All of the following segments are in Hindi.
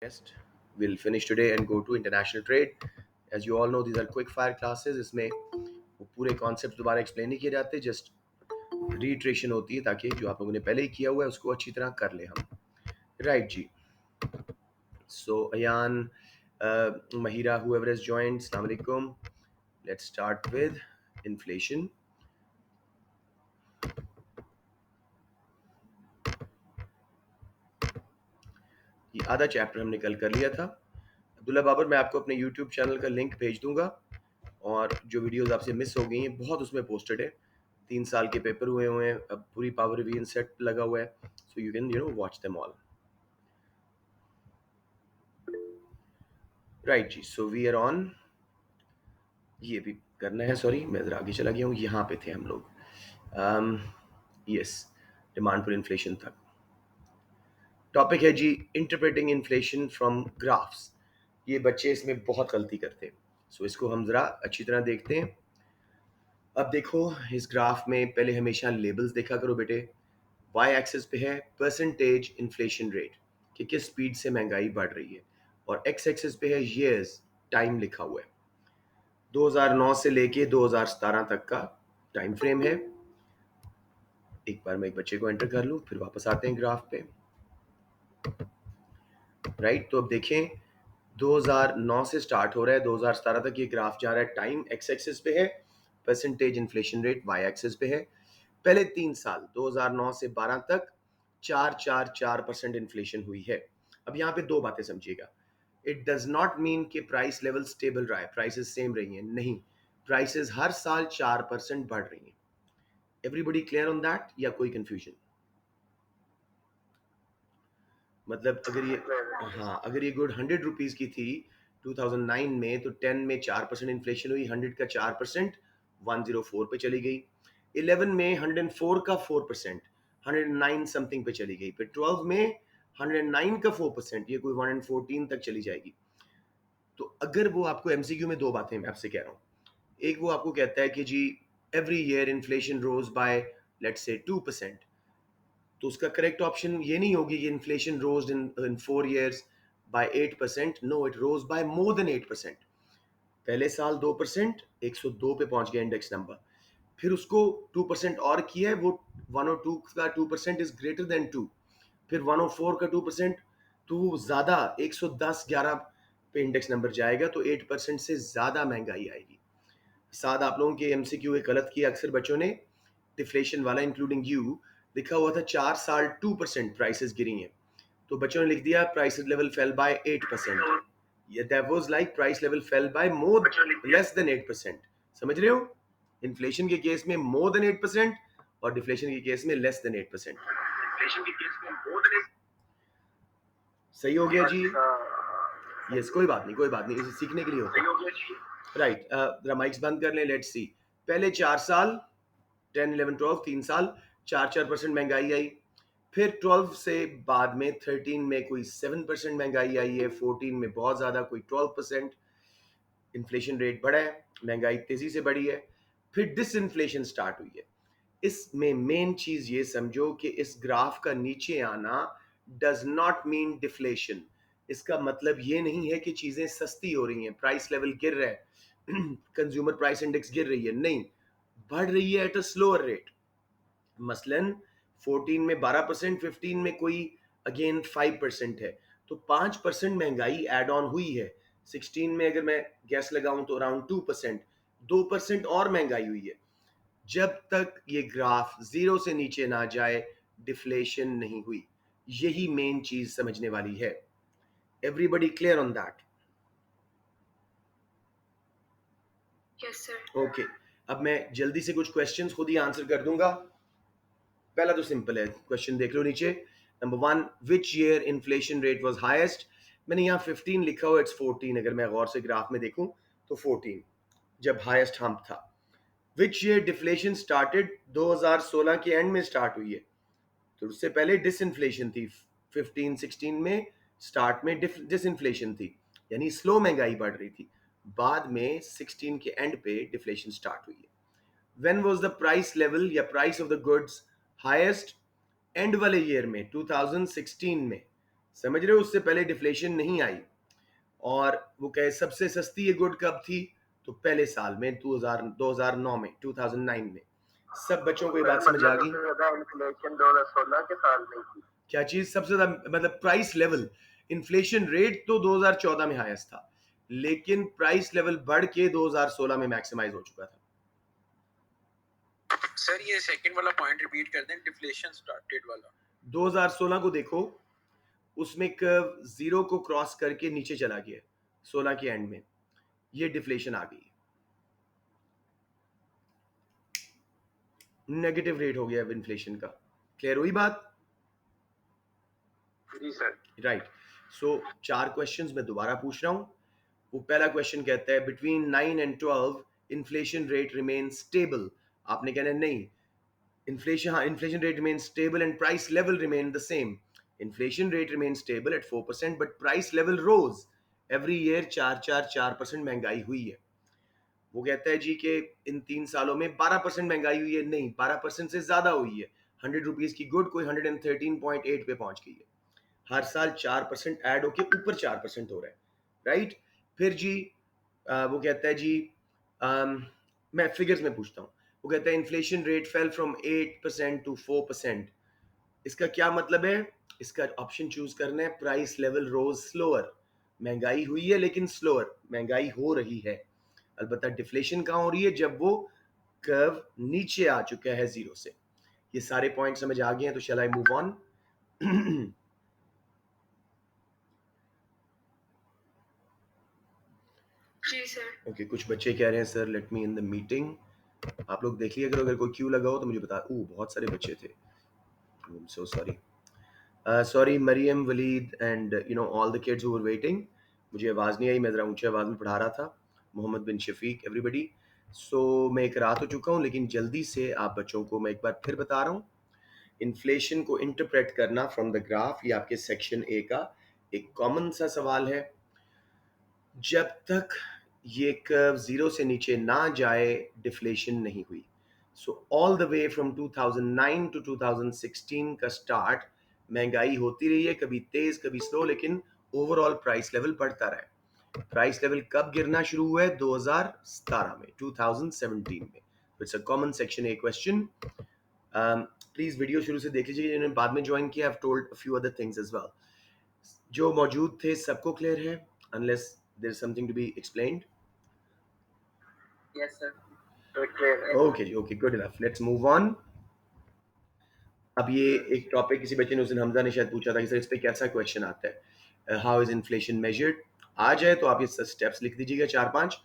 Next, we'll finish today and go to international trade. As you all know, these are quick fire classes. इसमें वो पूरे कॉन्सेप्ट दोबारा एक्सप्लेन नहीं किए जाते, जस्ट रीट्रेशन होती है ताकि जो आप लोगों ने पहले ही किया हुआ है उसको अच्छी तरह कर ले हम. राइट जी. So Ayaan, Mahira, whoever has joined, Assalamu alaikum. Let's start with inflation. ये आधा चैप्टर हमने कल कर लिया था. अब्दुल्ला बाबर, मैं आपको अपने यूट्यूब चैनल का लिंक भेज दूंगा और जो वीडियोस आपसे मिस हो गई हैं बहुत उसमें पोस्टेड है. 3 साल के पेपर हुए हैं, अब पूरी पावर रिवीजन सेट लगा हुआ है, so you can watch them all. Right जी. So we are on. ये भी करना है, सॉरी मैं ज़रा आगे चला गया हूँ, यहाँ पे थे हम लोग. यस, डिमांड फॉर इन्फ्लेशन तक. टॉपिक है जी इंटरप्रेटिंग इन्फ्लेशन फ्रॉम ग्राफ्स. ये बच्चे इसमें बहुत गलती करते हैं, सो इसको हम ज़रा अच्छी तरह देखते हैं. अब देखो, इस ग्राफ में पहले हमेशा लेबल्स देखा करो बेटे. वाई एक्सिस पे है परसेंटेज इन्फ्लेशन रेट, कि किस स्पीड से महंगाई बढ़ रही है, और एक्स एक्सिस पे है ईयर्स, टाइम लिखा हुआ है. 2009 से लेके 2017 तक का टाइम फ्रेम है. एक बार मैं एक बच्चे को एंटर कर लूं, फिर वापस आते हैं ग्राफ पे. राइट, तो अब देखें 2009 से स्टार्ट हो रहा है, 2017 तक ये ग्राफ जा रहा है. टाइम एक्स एक्सिस पे है, percentage inflation rate y axis पे है. पहले 3 साल 2009 से 12 तक 4.44% इन्फ्लेशन हुई है. अब यहाँ पे दो बातें समझिएगा. इट डज नॉट मीन कि प्राइस लेवल स्टेबल रहा है, प्राइसेस सेम रही हैं, नहीं. प्राइसेस हर साल 4% बढ़ रही हैं. एवरीबडी क्लियर ऑन दैट या कोई कंफ्यूजन? मतलब अगर ये, हाँ, अगर ये गुड 100 रुपीज की थी 2009 में, तो 10 में 4% इन्फ्लेशन हुई, 100 का 4% 104 पे चली गई. 11 में 104 का 4% 109 समथिंग पे चली गई. फिर 12 में 109 का 4%, ये कोई 114 तक चली जाएगी. तो अगर वो आपको एमसीक्यू में दो बातें मैं आपसे कह रहा हूँ. एक वो आपको कहता है कि जी every year inflation rose by let's say 2%, तो उसका करेक्ट ऑप्शन ये नहीं होगी कि inflation rose in 4 years by 8%. No, it rose by more than 8%. पहले साल 2%, 102 पे पहुंच गया इंडेक्स नंबर. फिर उसको 2% और किया है, वो 102 का 2% इज ग्रेटर देन 2. फिर 104 का 2%, तो वो ज़्यादा 110 11 पे इंडेक्स नंबर जाएगा, तो 8% से ज़्यादा महंगाई आएगी. साथ आप लोगों के एमसीक्यू एक गलत किया अक्सर बच्चों ने, डिफ्लेशन वाला इंक्लूडिंग यू, लिखा हुआ था 4 साल 2% प्राइसेस गिरी हैं, तो बच्चों ने लिख दिया प्राइस लेवल फेल बाय 8%. ये that was like price level fell by more less than 8%. समझ रहे हो? इन्फ्लेशन के केस में मोर देन 8% और डिफ्लेशन के केस में लेस देन 8%. इन्फ्लेशन के केस में मोर देन, सही हो गया जी? यस, कोई बात नहीं, कोई बात नहीं, इसे सीखने के लिए होता है. राइट, जरा माइक्स बंद कर लें. Let's see. पहले 4 साल 10 11 12 3 साल 4% महंगाई आई. फिर 12 से बाद में 13 में कोई 7% महंगाई आई है. 14 में बहुत ज़्यादा, कोई 12% इन्फ्लेशन रेट बढ़ा है, महंगाई तेज़ी से बढ़ी है. फिर डिसइन्फ्लेशन स्टार्ट हुई है. इसमें मेन चीज़ ये समझो कि इस ग्राफ का नीचे आना डज नॉट मीन डिफ्लेशन. इसका मतलब ये नहीं है कि चीज़ें सस्ती हो रही हैं, प्राइस लेवल गिर रहा है, कंज्यूमर प्राइस इंडेक्स गिर रही है. नहीं, बढ़ रही है एट अ स्लोअर रेट. मसलन 14 में 12%, 15 में कोई अगेन 5% है, तो 5% महंगाई एड ऑन हुई है. 16 में अगर मैं गैस लगाऊं तो अराउंड 2%, 2% और महंगाई हुई है. जब तक ये ग्राफ जीरो से नीचे ना जाए, डिफ्लेशन नहीं हुई. यही मेन चीज समझने वाली है. Everybody clear on that? Yes sir. Okay, अब मैं जल्दी से कुछ क्वेश्चंस खुद ही आंसर कर दूंगा. पहला तो सिंपल है, क्वेश्चन देख लो नीचे. Number 1, which year inflation rate was highest? मैंने यहाँ 15 लिखा हुआ, इट्स 14. अगर मैं गौर से ग्राफ में देखूं तो 14 जब हाईएस्ट हम्प था. Which year deflation started? 2016 के एंड में स्टार्ट हुई है, तो उससे पहले डिसइन्फ्लेशन थी. 15 16 में स्टार्ट में डिसइन्फ्लेशन थी, यानी स्लो महंगाई बढ़ रही थी. बाद में 16 के एंड पे डिफ्लेशन स्टार्ट हुई है. When was the price level या price of the goods highest? End वाले ईयर में 2016 में. समझ रहे हो, उससे पहले डिफ्लेशन नहीं आई। और वो कहे सबसे सस्ती ये गुड कब थी, तो पहले साल में 2009 में 2009 में। सब बच्चों को ये बात समझ आ गई। सबसे ज्यादा इन्फ्लेशन 2016 के साल में थी। क्या चीज सबसे ज्यादा, मतलब प्राइस लेवल। इन्फ्लेशन रेट तो 2014 में हाईएस्ट था, लेकिन प्राइस लेवल बढ़ के 2016 में मैक्सिमाइज हो चुका था। सर ये सेकंड वाला पॉइंट रिपीट कर दें, डिफ्लेशन स्टार्टेड वाला। 2016 को देखो, उसमें कर्व जीरो को क्रॉस करके नीचे चला गया 16 के एंड में, ये डिफ्लेशन आ गई, नेगेटिव रेट हो गया अब इन्फ्लेशन का। क्लियर हुई बात? जी सर। राइट। सो 4 क्वेश्चंस मैं दोबारा पूछ रहा हूं। वो पहला क्वेश्चन कहता है between 9 and 12 inflation rate remain stable. आपने कहना है नहीं, इन्फ्लेशन, हाँ, inflation rate remain stable and price level remain the same. Inflation rate remain stable at 4% but price level rose every year. 4% महंगाई हुई है। वो कहता है जी कि इन 3 सालों में 12% महंगाई हुई है। नहीं, 12% से ज्यादा हुई है। 100 रुपीज की गुड कोई 113.8 पे पहुंच गई है। हर साल 4% ऐड होके ऊपर 4% हो रहा है। राइट। फिर जी वो कहता है जी, मैं फिगर्स में पूछता हूँ। वो कहता है inflation rate fell from 8% to 4%। इसका क्या मतलब है? इसका ऑप्शन चूज करना है, प्राइस लेवल रोज स्लोअर। महंगाई हुई है लेकिन स्लोअर महंगाई हो रही है। अलबत्ता डिफ्लेशन कहाँ हो रही है? जब वो कर्व नीचे आ चुका है जीरो से। ये सारे पॉइंट समझ आ गए हैं, तो शैल आई मूव ऑन? जी सर। ओके, कुछ बच्चे कह रहे हैं sir let me in the meeting. आप लोग देख लिया करो, अगर कोई क्यू लगा हो तो मुझे बता। बहुत सारे बच्चे थे, so sorry. Sorry Mariam, Waleed and all the kids who were waiting. मुझे आवाज़ नहीं आई, मैं ज़रा ऊंची आवाज़ में पढ़ा रहा था। मोहम्मद बिन शफीक, एवरीबडी। सो मैं एक रात हो चुका हूँ, लेकिन जल्दी से आप बच्चों को मैं एक बार फिर बता रहा हूँ। इन्फ्लेशन को इंटरप्रेट करना फ्रॉम द ग्राफ, ये आपके सेक्शन ए का एक कॉमन सा सवाल है। जब तक ये कर्व जीरो से नीचे ना जाए डिफ्लेशन नहीं हुई। So all the way from 2009 to 2016 का स्टार्ट महंगाई होती रही है, कभी तेज कभी स्लो, लेकिन ओवरऑल प्राइस लेवल बढ़ता रहा है। प्राइस लेवल कब गिरना शुरू हुआ है? 2017 में, 2017 में। It's a common section A question. Please video शुरू से देख लीजिए, जिन्होंने बाद में ज्वाइन किया। I have told a few other things as well. जो मौजूद थे सबको क्लियर है, unless there is something to be explained? Yes sir. Okay जी, okay, good enough, let's move on. अब ये एक टॉपिक किसी बच्चे ने, उस दिन हमजा ने शायद पूछा था कि सर इस पे कैसा क्वेश्चन आता है, हाउ इज इन्फ्लेशन मेजर्ड। आ जाए तो आप ये स्टेप्स लिख दीजिएगा 4-5,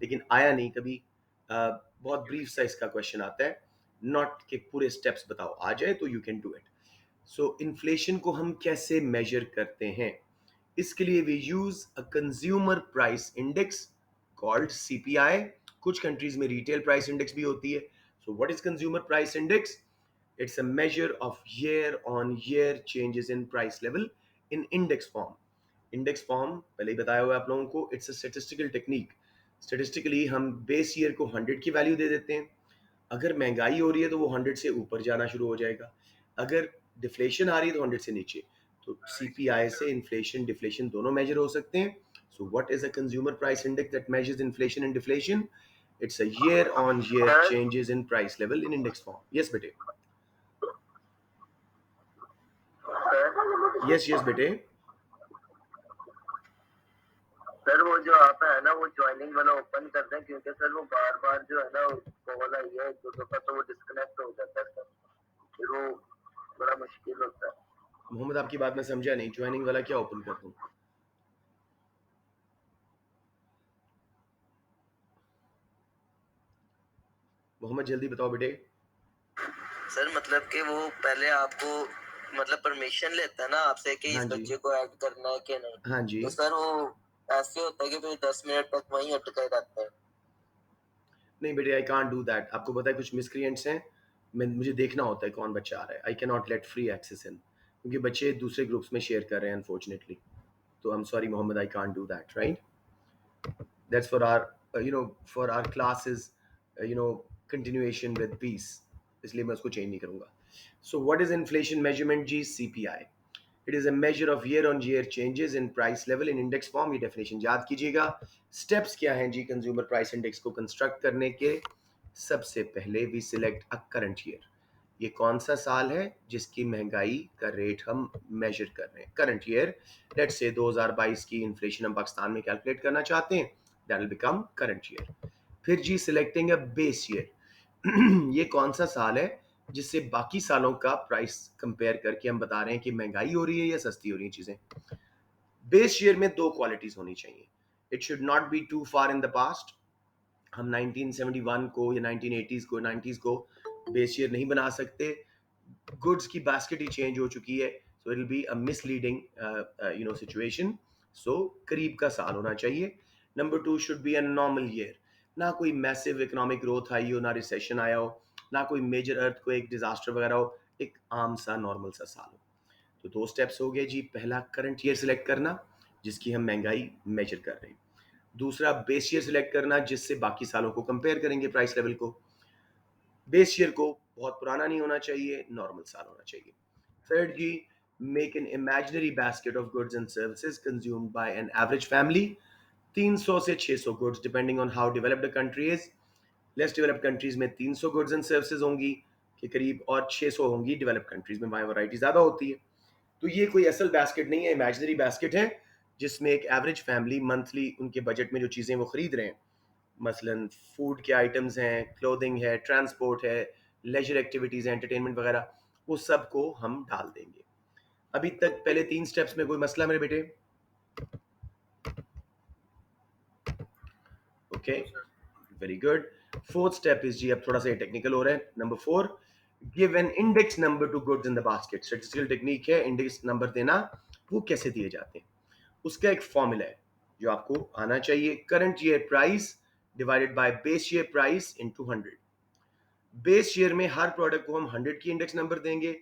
लेकिन आया नहीं कभी। बहुत ब्रीफ सा इसका क्वेश्चन आता है, नॉट के पूरे स्टेप्स बताओ। आ जाए तो you can do it. So inflation को हम कैसे मेजर करते हैं? इसके लिए we use a consumer price index called CPI. कुछ कंट्रीज में रिटेल प्राइस इंडेक्स भी होती है। So what is consumer price index? It's a measure of year on year changes in price level in index form. Index form पहले ही बताया हुआ है आप लोगों को, it's a statistical technique. Statistically हम बेस ईयर को 100 की वैल्यू दे देते हैं। अगर महंगाई हो रही है तो वो 100 से ऊपर जाना शुरू हो जाएगा। अगर डिफ्लेशन आ रही है तो 100 से नीचे। तो सीपीआई से इन्फ्लेशन डिफ्लेशन दोनों मेजर हो सकते हैं। सो what is a consumer price index that measures inflation and deflation? It's a year on year changes in price level in index form. Yes बेटे। यस यस बेटे। सर वो जो आप है ना वो ज्वाइनिंग वाला ओपन कर दें, क्योंकि सर वो बार बार जो है ना वो वाला ये है दो दफा तो वो डिस्कनेक्ट हो जाता है सर, फिर वो बड़ा मुश्किल होता है। मोहम्मद आपकी बात मैं समझा नहीं, ज्वाइनिंग वाला क्या ओपन कर दूं? मोहम्मद जल्दी बताओ बेटे। सर मतलब कि वो पहले आपको मतलब परमिशन लेता है ना आपसे कि हाँ इस जी, बच्चे को ऐड करना है कि नहीं, हाँ जी। तो सर वो ऐसे होता है कि फिर 10 मिनट तक वहीं अटके रहते हैं। नहीं बेटे, आई कांट डू दैट। आपको पता है कुछ मिसक्रिएंट्स हैं, मुझे देखना होता है कौन बच्चा आ रहा है। I can not let free access in, क्योंकि बच्चे दूसरे ग्रुप्स में शेयर कर रहे हैं अनफॉर्चुनेटली। तो I am sorry Mohammad, I can't do that, right? That's for our for our classes continuation with peace, इसलिए मैं उसको चेंज नहीं करूंगा। So what is inflation measurement जी? CPI. It is a measure of year on year changes in price level in index form. ये डेफिनेशन याद कीजिएगा। स्टेप्स क्या हैं जी कंज्यूमर प्राइस इंडेक्स को कंस्ट्रक्ट करने के? सबसे पहले we select a current year. ये कौन सा साल है जिसकी महंगाई का रेट हम मेजर कर रहे हैं? Current year. लेट्स से 2022 की इन्फ्लेशन हम पाकिस्तान में कैलकुलेट करना चाहते हैं, that will become current year. फिर जी सिलेक्टिंग अ बेस ईयर। ये कौन सा साल है जिससे बाकी सालों का प्राइस कंपेयर करके हम बता रहे हैं कि महंगाई हो रही है या सस्ती हो रही है चीजें। बेस ईयर में दो क्वालिटीज होनी चाहिए। It should not be too far in the past. हम 1971 को या 1980s को 90s को बेस ईयर नहीं बना सकते। गुड्स की बास्केट ही चेंज हो चुकी है, so it will be a misleading situation. So करीब का साल होना चाहिए। Number two should be a normal year. ना कोई मैसिव इकोनॉमिक ग्रोथ आई हो, ना रिसेशन आया हो, ना कोई मेजर अर्थ को एक डिजास्टर वगैरह हो, एक आम सा नॉर्मल सा साल हो। तो दो स्टेप्स हो गए जी। पहला करंट ईयर सिलेक्ट करना जिसकी हम महंगाई मेजर कर रहे हैं। दूसरा बेस ईयर सिलेक्ट करना जिससे बाकी सालों को कंपेयर करेंगे प्राइस लेवल को। बेस ईयर को बहुत पुराना नहीं होना चाहिए, नॉर्मल साल होना चाहिए। थर्ड जी, make an imaginary basket of goods and services consumed by an average family. 300 से 600 goods depending on how developed the country is. Less developed countries में 300 गुड्स एंड सर्विसेज होंगी के करीब, और 600 होंगी डेवलप्ड कंट्रीज में, वहाँ वैरायटी ज्यादा होती है। तो ये कोई असल बास्केट नहीं है, इमेजिनरी बास्केट है जिसमें एक एवरेज फैमिली मंथली उनके बजट में जो चीज़ें वो खरीद रहे हैं, मसलन फूड के आइटम्स हैं, क्लोथिंग है, ट्रांसपोर्ट है, लेजर एक्टिविटीज़ हैं, एंटरटेनमेंट वगैरह, वो सब को हम डाल देंगे। अभी तक पहले 3 स्टेप्स में कोई मसला मेरे बेटे? Okay, very good. Fourth step is जी, अब थोड़ा सा टेक्निकल हो रहा है। Number 4, give an index number to goods in the basket. Statistical technique है इंडेक्स नंबर देना। वो कैसे दिए जाते हैं? उसका एक फॉर्मूला है जो आपको आना चाहिए। Current year price divided by base year price into 100। Base year में हर प्रोडक्ट को हम 100 की इंडेक्स नंबर देंगे,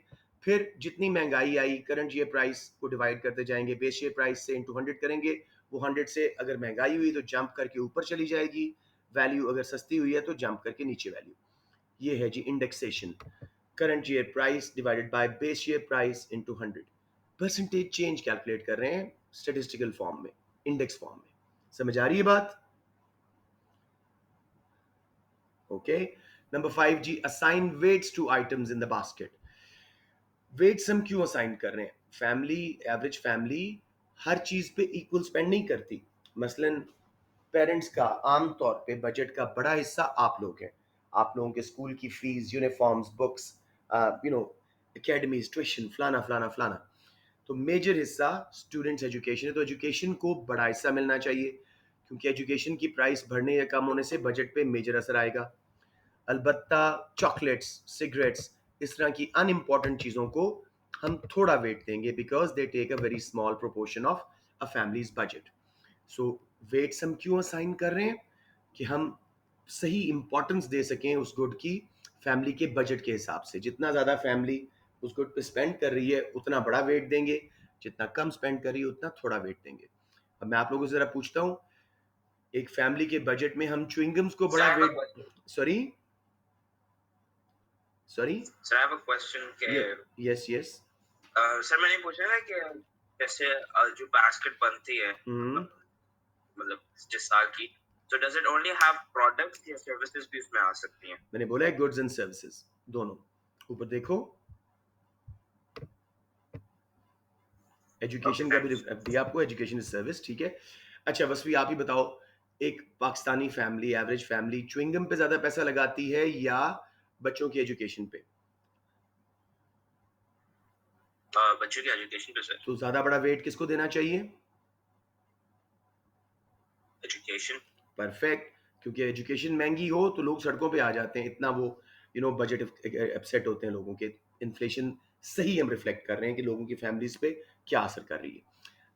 फिर जितनी महंगाई आई करंट ईयर प्राइस को डिवाइड करते जाएंगे बेस ईयर प्राइस से, इनटू 100 करेंगे। वो 100 से अगर महंगाई हुई तो जंप करके ऊपर चली जाएगी वैल्यू, अगर सस्ती हुई है तो जंप करके नीचे वैल्यू। ये है जी indexation. Current year price divided by base year price into 100। Percentage change calculate कर रहे हैं स्टेटिस्टिकल फॉर्म में, इंडेक्स फॉर्म में। समझ आ रही है बात? ओके। नंबर 5 जी, assign weights to items in the basket. Weights हम क्यों असाइन कर रहे हैं? फैमिली, एवरेज फैमिली हर चीज पे इक्वल स्पेंड नहीं करती। मसलन पेरेंट्स का आमतौर पे बजट का बड़ा हिस्सा आप लोग हैं। आप लोगों के स्कूल की fees, uniforms, books, you know academies, tuition, फलाना फलाना फलाना। तो मेजर हिस्सा स्टूडेंट्स एजुकेशन है, तो एजुकेशन को बड़ा हिस्सा मिलना चाहिए, क्योंकि एजुकेशन की प्राइस बढ़ने या कम होने से बजट पे मेजर असर आएगा। अलबत्ता चॉकलेट्स, सिगरेट्स, इस तरह की अनइम्पॉर्टेंट चीज़ों को हम थोड़ा वेट देंगे because they take a very small proportion of a family's budget. So weights हम क्यों असाइन कर रहे हैं? कि हम सही इंपॉर्टेंस दे सकें उस गुड की फैमिली के बजट के हिसाब से। जितना ज़्यादा फैमिली उस गुड पे स्पेंड कर रही है उतना बड़ा वेट देंगे, जितना कम स्पेंड कर रही है उतना थोड़ा वेट देंगे। अब मैं आप लोगों से ज़रा पूछता हूँ, एक फैमिली के बजट में हम च्युइंगम्स को बड़ा weight, sorry sorry, sir I have a question के यस यस, सर मैंने पूछा ना कि जैसे जो बास्केट बनती है मतलब जिस साल की, so does it only have products या services भी उसमें आ सकती हैं? मैंने बोला है गुड्स एंड सर्विसेज दोनों। ऊपर देखो, एजुकेशन का भी दिया आपको, एजुकेशन इज सर्विस, ठीक है। अच्छा वसवी आप ही बताओ, एक Pakistani family, average family chewing gum पे ज्यादा पैसा लगाती है या बच्चों की एजुकेशन पे? बच्चों की एजुकेशन पे सर। तो ज्यादा बड़ा वेट किसको देना चाहिए? एजुकेशन। परफेक्ट। क्योंकि एजुकेशन महंगी हो तो लोग सड़कों पे आ जाते हैं, इतना वो बजट अपसेट होते हैं लोगों के। इन्फ्लेशन सही हम रिफ्लेक्ट कर रहे हैं कि लोगों की फैमिलीज पे क्या असर कर रही है।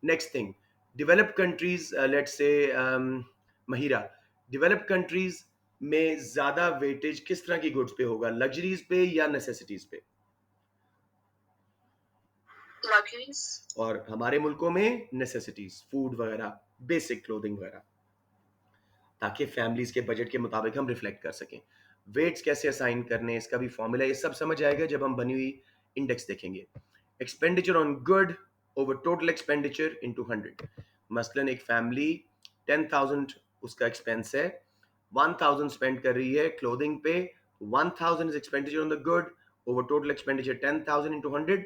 Next thing, developed countries, let's say Mahira, developed countries में ज्यादा वेटेज किस तरह की गुड्स पे होगा, लग्जरीज पे या नेसेसिटीज पे? लग्जरीज। और हमारे मुल्कों में नेसेसिटीज, फूड वगैरह, बेसिक क्लोथिंग वगैरह, ताकि फैमिलीज के बजट के मुताबिक हम रिफ्लेक्ट कर सकें। वेट्स कैसे असाइन करने, इसका भी फॉर्मूला, ये सब समझ आएगा जब हम बनी हुई इंडेक्स देखेंगे। Expenditure on good over total expenditure into 100। मसलन एक फैमिली 10,000 उसका एक्सपेंस है, 1,000 स्पेंड कर रही है क्लोथिंग पे, 1,000 is expenditure on the good, over total expenditure 10,000 into 100,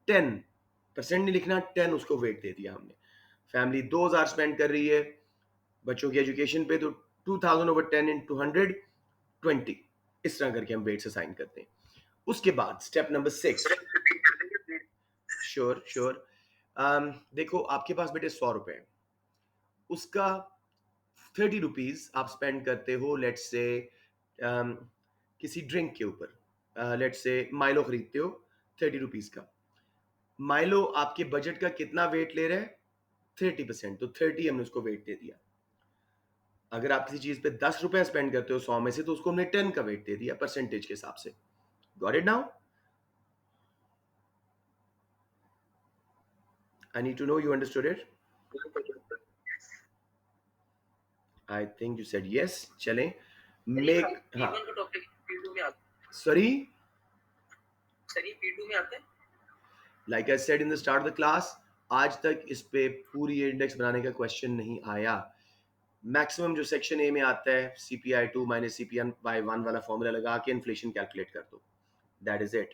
10% नहीं लिखना, 10 उसको वेट दे दिया हमने। फैमिली 2,000 स्पेंड कर रही है बच्चों की एजुकेशन पे, तो 2,000 ओवर 10 इंटू 100, 20। इस तरह करके हम वेट्स असाइन करते हैं। उसके बाद स्टेप नंबर 6। Sure sure. देखो आपके पास बेटे 100 रुपए है, उसका 30 रुपीज आप स्पेंड करते हो लेट्स से किसी ड्रिंक के ऊपर, लेट्स से माइलो खरीदते हो 30 रुपीज का। माइलो आपके बजट का कितना वेट ले रहा है? 30%, तो 30 हमने उसको वेट दे दिया। अगर आप किसी चीज पे 10 रुपए स्पेंड करते हो 100 में से, तो उसको हमने 10 का वेट दे दिया परसेंटेज के हिसाब से। Got it now? I need to know you understood it. I think you said yes. चलें मेक, हाँ sorry, like I said in the start of the class, आज तक इस पे पूरी इंडेक्स बनाने का क्वेश्चन नहीं आया। मैक्सिमम जो सेक्शन ए में आता है CPI 2 माइनस CPI 1 वाला फॉर्मूला लगा के इन्फ्लेशन कैलकुलेट कर दो, दैट इज इट।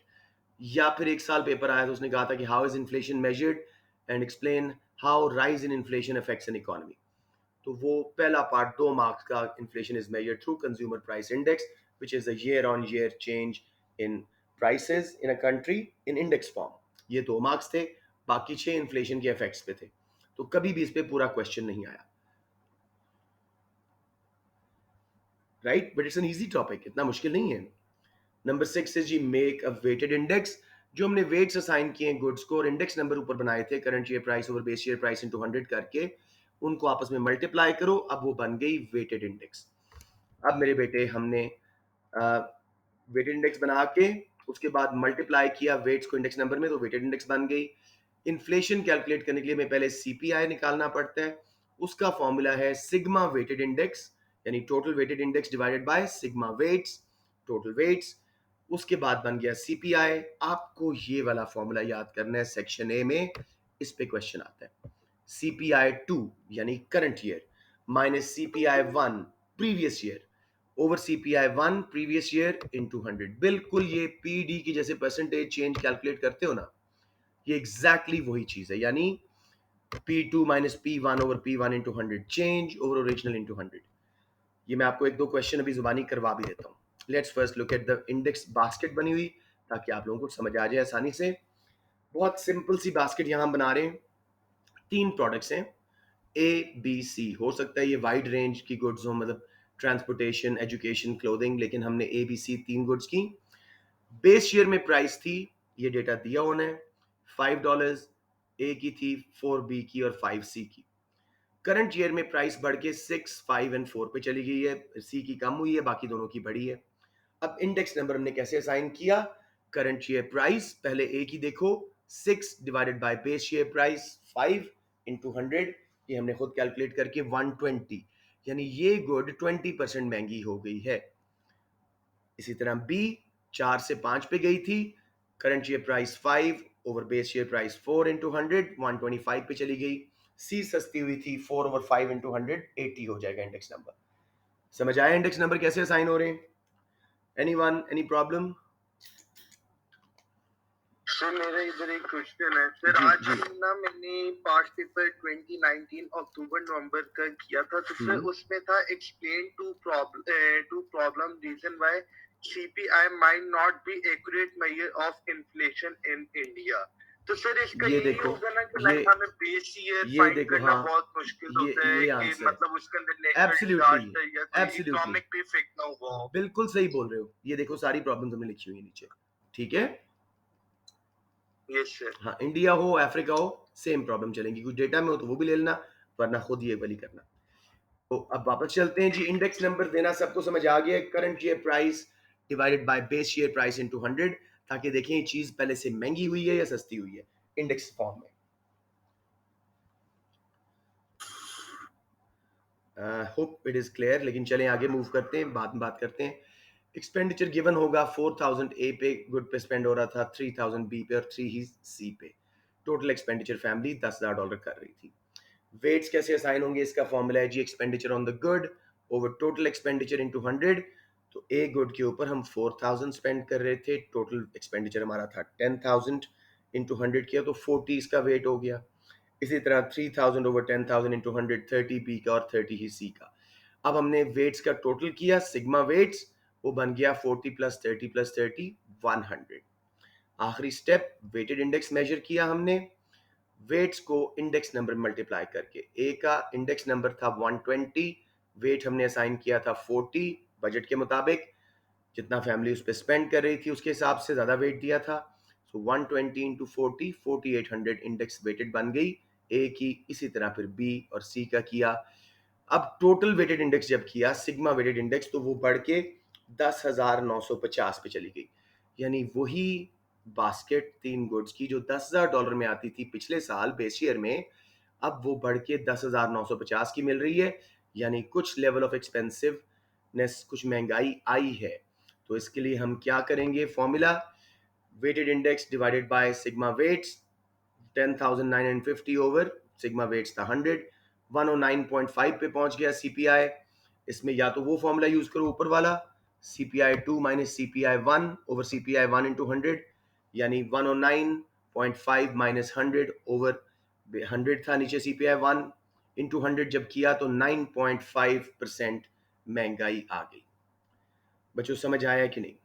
या फिर एक साल पेपर आया तो उसने कहा था कि how is inflation measured and explain how rise in inflation affects an economy. तो वो पहला पार्ट 2 मार्क्स का, inflation is measured through consumer price index which is the year on year change in prices in a country in index form. ये 2 मार्क्स थे, बाकी 6 इन्फ्लेशन के इफेक्ट्स पे थे। तो कभी भी इस पे पूरा क्वेश्चन नहीं आया, right? But it's an easy topic, इतना मुश्किल नहीं है। नंबर 6 इज जी मेक अ वेटेड इंडेक्स। जो हमने वेट्स असाइन किए हैं गुड्स को और इंडेक्स नंबर ऊपर बनाए थे current year price over base year price into 100 करके, उनको आपस में मल्टीप्लाई करो, अब वो बन गई वेटेड इंडेक्स। अब मेरे बेटे हमने वेटेड इंडेक्स बना के उसके बाद मल्टीप्लाई किया वेट्स को इंडेक्स नंबर में, तो वेटेड इंडेक्स बन गई। इन्फ्लेशन कैलकुलेट करने के लिए हमें पहले CPI निकालना पड़ता है, उसका फॉर्मूला है सिग्मा वेटेड इंडेक्स, यानी total weighted index divided by sigma weights, total weights. उसके बाद बन गया CPI। आपको ये वाला फॉर्मूला याद करना है, सेक्शन ए में इस पे क्वेश्चन आता है। CPI 2 यानी current year minus CPI 1 previous year over CPI 1 previous year into 100। बिल्कुल ये PD की जैसे परसेंटेज चेंज कैलकुलेट करते हो ना, ये एग्जैक्टली वही चीज है, यानी P2 minus P1 over P1 into 100 change over original into 100। ये मैं आपको 1-2 क्वेश्चन अभी जुबानी करवा भी देता हूँ। Let's first look at the index basket बनी हुई, ताकि आप लोगों को समझ आ जाए आसानी से। बहुत सिंपल सी बास्केट यहाँ हम बना रहे हैं। 3 प्रोडक्ट्स हैं ABC। हो सकता है ये वाइड रेंज की गुड्स हो, मतलब ट्रांसपोर्टेशन, एजुकेशन, क्लोथिंग, लेकिन हमने ABC 3 गुड्स की। बेस ईयर में प्राइस थी, ये डेटा दिया उन्हें, $5, ए की थी 4B की और 5C की। करंट ईयर में प्राइस बढ़ के 6, 5 एंड 4 पे चली गई है, C की कम हुई है, बाकी दोनों की बढ़ी है। अब इंडेक्स नंबर हमने कैसे असाइन किया? करंट ईयर प्राइस पहले ए की देखो, 6 divided by base year price 5 into 100, ये हमने खुद कैलकुलेट करके 120, यानी ये गुड 20% महंगी हो गई है। इसी तरह बी 4 से 5 पे गई थी, current year price 5 over base year price 4 into 100, 125 पे चली गई। सी सस्ती हुई थी, 4 ओवर 5 इंटू 100, 80 हो जाएगा इंडेक्स नंबर। समझ आया इंडेक्स नंबर कैसे असाइन हो रहे हैं? Anyone, any problem? सर मेरा इधर एक क्वेश्चन है सर। आज ना मैंने पास्ट पेपर 2019 अक्टूबर नवंबर का किया था, तो सर उसमें था explain two problem reason why CPI might not be accurate measure of inflation in India. तो सर इसका ये यही देखो, होगा ना कि लाइक हमें बेस ईयर ये फाइंड देखो, करना हाँ, बहुत मुश्किल होता है ये कि आंसर, मतलब उसके अंदर नेचुरल एब्सोल्युटली, डिजास्टर या कोई एब्सोल्युटली, इकोनॉमिक भी इफेक्ट ना हुआ हो। बिल्कुल सही बोल रहे हो। ये देखो सारी प्रॉब्लम्स हमने लिखी हुई है नीचे, ठीक है? Yes sir. हाँ, इंडिया हो, अफ्रीका हो, सेम प्रॉब्लम चलेंगी। कुछ डेटा में हो तो वो भी ले लेना, वरना खुद ये वाली करना। तो अब वापस चलते हैं जी। इंडेक्स नंबर देना सबको समझ आ गया, current year price divided by base year price into 100, ताकि देखें ये चीज पहले से महंगी हुई है या सस्ती हुई है इंडेक्स फॉर्म में। होप इट इज क्लियर, लेकिन चलें आगे मूव करते हैं, बाद में बात करते हैं। एक्सपेंडिचर गिवन होगा 4,000 ए पे गुड पे स्पेंड हो रहा था, 3,000 बी पे और 3 ही सी पे। टोटल एक्सपेंडिचर फैमिली $10,000 कर रही थी। वेट्स कैसे असाइन होंगे, इसका फॉर्मूला है जी expenditure on the good over total expenditure into 100। तो एक गुड के ऊपर हम 4000 स्पेंड कर रहे थे, टोटल एक्सपेंडिचर हमारा था 10,000, इंटू 100 किया तो 40 इसका वेट हो गया। इसी तरह 3000 ओवर 10,000 इंटू 100, 30 बी का और 30 ही सी का। अब हमने वेट्स का टोटल किया, सिग्मा वेट्स, वो बन गया 40 प्लस 30 प्लस 30 100। आखिरी स्टेप वेटेड इंडेक्स मेजर किया हमने, वेट्स को इंडेक्स नंबर मल्टीप्लाई करके। ए का इंडेक्स नंबर था 120, वेट हमने असाइन किया था 40 बजट के मुताबिक, जितना फैमिली उस पर स्पेंड कर रही थी उसके हिसाब से ज़्यादा वेट दिया था। सो 120 इंटू 40, 4800 इंडेक्स वेटेड बन गई ए की। इसी तरह फिर बी और सी का किया। अब टोटल वेटेड इंडेक्स जब किया, सिग्मा वेटेड इंडेक्स, तो वो बढ़ के 10,950 पे चली गई। यानी वही बास्केट 3 गुड्स की जो $10,000 में आती थी पिछले साल बेस ईयर में, अब वो बढ़ के 10,950 की मिल रही है। यानी कुछ लेवल ऑफ एक्सपेंसिवनेस, कुछ महंगाई आई है। तो इसके लिए हम क्या करेंगे, formula weighted index divided by sigma weights, 10,950 over sigma weights था 100, 109.5 पे पहुंच गया सीपीआई। इसमें या तो वो फॉर्मूला यूज करो ऊपर वाला, CPI 2 minus CPI 1 over CPI 1 into 100, यानी 109.5 माइनस 100 ओवर 100 था नीचे CPI 1 इंटू 100 जब किया तो 9.5% महंगाई आ गई। बच्चों समझ आया कि नहीं?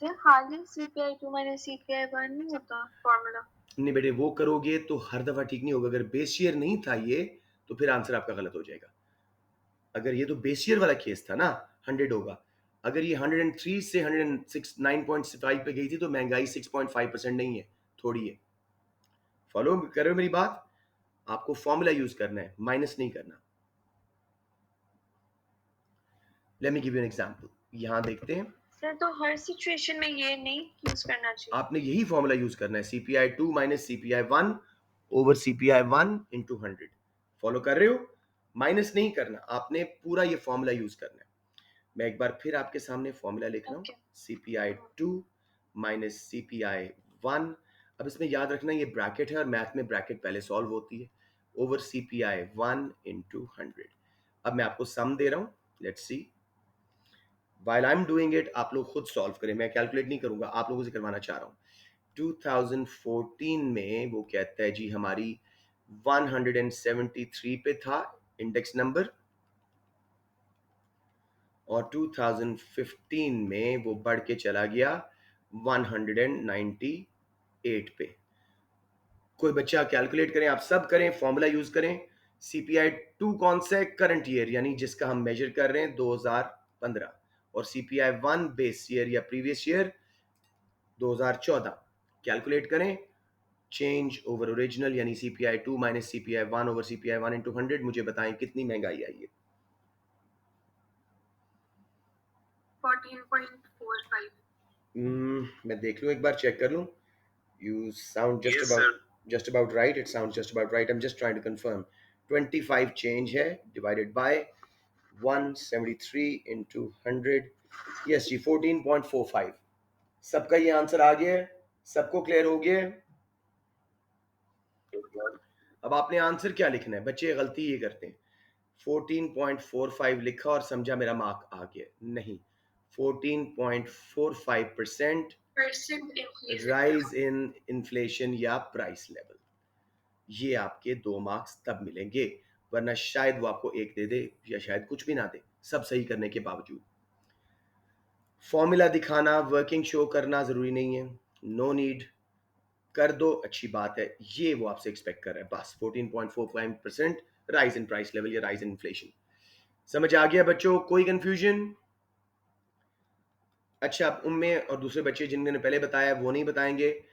सर खाली CPI 2 माइनस CPI 1 नहीं होता फॉर्मूला? नहीं बेटे, वो करोगे तो हर दफा ठीक नहीं होगा। अगर बेस ईयर नहीं था ये तो फिर आंसर आपका गलत हो जाएगा। अगर ये तो बेस ईयर वाला केस था ना, 100 होगा। अगर ये 103 से 106 9.5 पे गई थी तो महंगाई 6.5% नहीं है, थोड़ी है। फॉलो कर रहे हो मेरी बात? आपको फॉर्मूला यूज करना है, माइनस नहीं करना। Let me give you an example, यहां देखते हैं। सर तो हर सिचुएशन में ये नहीं यूज करना चाहिए? आपने यही फॉर्मूला यूज करना है, CPI 2 minus CPI 1 over CPI 1 into 100। Follow कर रहे हो? माइनस नहीं करना, आपने पूरा ये फॉर्मूला यूज करना है। मैं एक बार फिर आपके सामने फॉर्मूला लिख रहा हूँ, CPI 2 माइनस CPI 1। अब इसमें याद रखना ये ब्रैकेट है और मैथ में ब्रैकेट पहले सॉल्व होती है, ओवर CPI 1 इंटू 100। अब मैं आपको सम दे रहा हूँ, let's see. While I am doing it आप लोग खुद सॉल्व करें, मैं कैलकुलेट नहीं करूंगा, आप लोगों से करवाना चाह रहा हूँ। 2014 में वो कहता है जी हमारी 173 पे था इंडेक्स नंबर, और 2015 में वो बढ़ के चला गया 198 पे। कोई बच्चा कैलकुलेट करें, आप सब करें, फॉर्मूला यूज करें। CPI 2 कौन सा है? करंट ईयर, यानी जिसका हम मेजर कर रहे हैं 2015, और CPI 1 बेस ईयर या प्रीवियस ईयर 2014। कैलकुलेट करें, चेंज ओवर ओरिजिनल, यानी CPI 2 minus CPI 1 over CPI 1 into 100। मुझे बताएं कितनी महंगाई आई है? 14.45। मैं देख लूं, एक बार चेक कर लूं। You sound just Yes, about sir. just about right. It sounds just about right. I'm just trying to confirm. 25 change है divided by 173 into 100. Yes जी, 14.45। सबका ये आंसर आ गया है? सबको क्लियर हो गया है? अब आपने आंसर क्या लिखना है? बच्चे गलती ये करते हैं, 14.45 लिखा और समझा मेरा मार्क आ गया। नहीं, 14.45% राइज इन इन्फ्लेशन या प्राइस लेवल। ये आपके 2 मार्क्स तब मिलेंगे, वरना शायद वो आपको 1 दे दे या शायद कुछ भी ना दे, सब सही करने के बावजूद। फॉर्मूला दिखाना, वर्किंग शो करना जरूरी नहीं है, नो नीड। कर दो, अच्छी बात है, ये वो आपसे एक्सपेक्ट कर रहे हैं बस। 14.45% राइज इन प्राइस लेवल या राइज इन इन्फ्लेशन। समझ आ गया बच्चों? कोई कंफ्यूजन? अच्छा, अब उम्मे और दूसरे बच्चे जिन्होंने पहले बताया वो नहीं बताएंगे।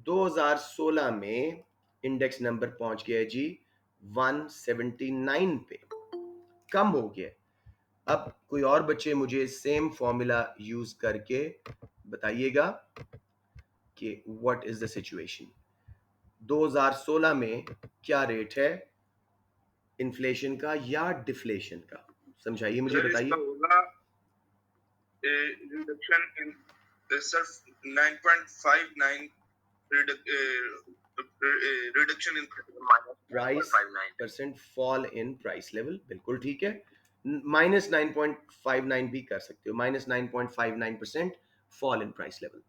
2016 में इंडेक्स नंबर पहुंच गया जी 179 पे, कम हो गया। अब कोई और बच्चे मुझे सेम फॉर्मूला यूज करके बताइएगा कि व्हाट इज द सिचुएशन। 2016 में क्या रेट है इन्फ्लेशन का या डिफ्लेशन का? समझाइए मुझे, बताइए। होगा reduction in sir, 9.59 reduction in price percent fall in price level, बिल्कुल ठीक है। -9.59 भी कर सकते हो, -9.59% फॉल इन प्राइस लेवल।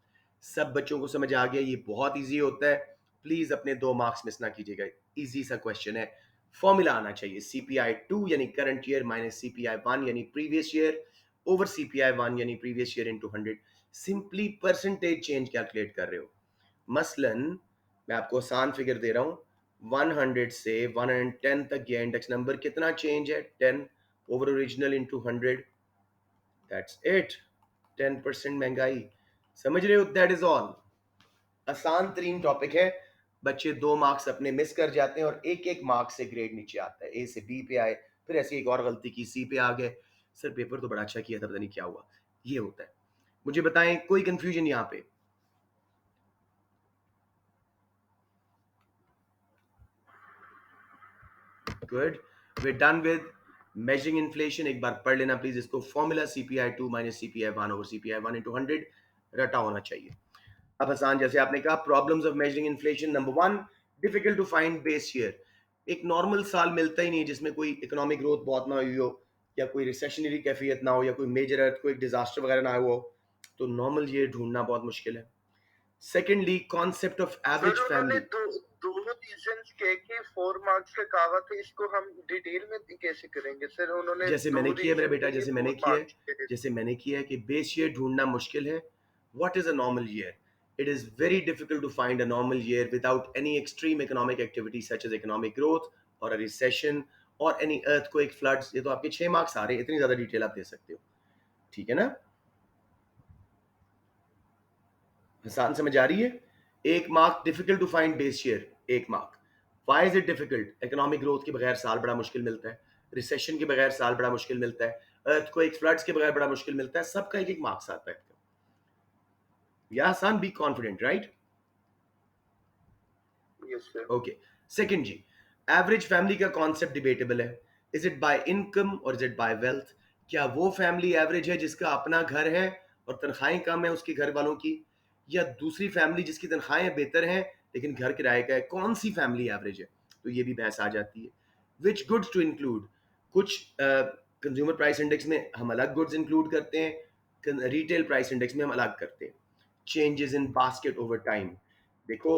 सब बच्चों को समझ आ गया, ये बहुत इजी होता है। प्लीज अपने 2 मार्क्स मिस ना कीजिएगा, इजी सा क्वेश्चन है। फॉर्मूला आना चाहिए, CPI 2 यानी करंट ईयर माइनस CPI 1 यानी प्रीवियस ईयर ओवर CPI 1 यानी previous year into 100। Simply percentage change calculate कर रहे हो। मसलन मैं आपको आसान फिगर दे रहा हूं, 100 से 110 तक ये इंडेक्स नंबर कितना चेंज है, 10 over original into 100, that's it. 10% महंगाई, समझ रहे हो? That is all. आसान तरीन टॉपिक है। बच्चे 2 मार्क्स अपने मिस कर जाते हैं और एक एक मार्क्स से ग्रेड नीचे आता है, A से B पे आए, फिर ऐसी एक और गलती की C पे आ गए, सर पेपर तो बड़ा अच्छा किया था, पता नहीं क्या हुआ। ये होता है। मुझे बताएं कोई कंफ्यूजन यहाँ पे? Good, we done with measuring inflation. एक बार पढ़ लेना प्लीज इसको, formula CPI 2 minus CPI 1 over CPI 1 into 100 रटा होना चाहिए। अब आसान, जैसे आपने कहा, problems of measuring inflation. Number 1, difficult to find base year. एक नॉर्मल साल मिलता ही नहीं जिसमें कोई इकोनॉमिक ग्रोथ बहुत ना हुई हो, या कोई रिसेशनरी कैफियत ना हो, या कोई मेजर अर्थक्वेक डिजास्टर वगैरह ना हुआ हो, तो नॉर्मल ईयर ढूंढना बहुत मुश्किल है। Secondly, concept of average sir उन्होंने फैमिली। दो रीजंस कह के 4 मार्क्स का कहा था, इसको हम डिटेल में कैसे करेंगे सर? उन्होंने जैसे 2 मैंने किया है मेरा रीजन बेटा, के लिए जैसे 4 मैंने किया है, मार्क्स कहे। जैसे मैंने किया है कि बेस ईयर ढूंढना मुश्किल है। What is a normal year? It is very difficult to find a normal year without any extreme economic activity such as economic growth और अ रिसेशन और एनी अर्थक्वेक, फ्लड्स। ये तो आपके 6 मार्क्स आ रहे हैं, इतनी ज्यादा डिटेल आप दे सकते हो, ठीक है ना? आसान समझ आ रही है? 1 mark difficult to find base year, 1 mark. Why is it difficult? Economic growth के बगैर साल बड़ा मुश्किल मिलता है, रिसेशन के बगैर साल बड़ा मुश्किल मिलता है, अर्थक्वेक, फ्लड्स के बगैर बड़ा मुश्किल मिलता है। सबका एक एक मार्क्स आता है। या आसान, be confident, right? Yes sir. Okay. Second जी, एवरेज फैमिली का कॉन्सेप्ट डिबेटेबल है। इज इट बाय इनकम और इज इट बाय वेल्थ? क्या वो फैमिली एवरेज है जिसका अपना घर है और तनख्वाहें कम है उसके घर वालों की, या दूसरी फैमिली जिसकी तनख्वाहें बेहतर हैं लेकिन घर किराए का है? कौन सी फैमिली एवरेज है? तो ये भी बहस आ जाती है। Which goods to include? कुछ कंज्यूमर प्राइस इंडेक्स में हम अलग गुड्स इंक्लूड करते हैं, रिटेल प्राइस इंडेक्स में हम अलग करते हैं। Changes in basket over time. देखो,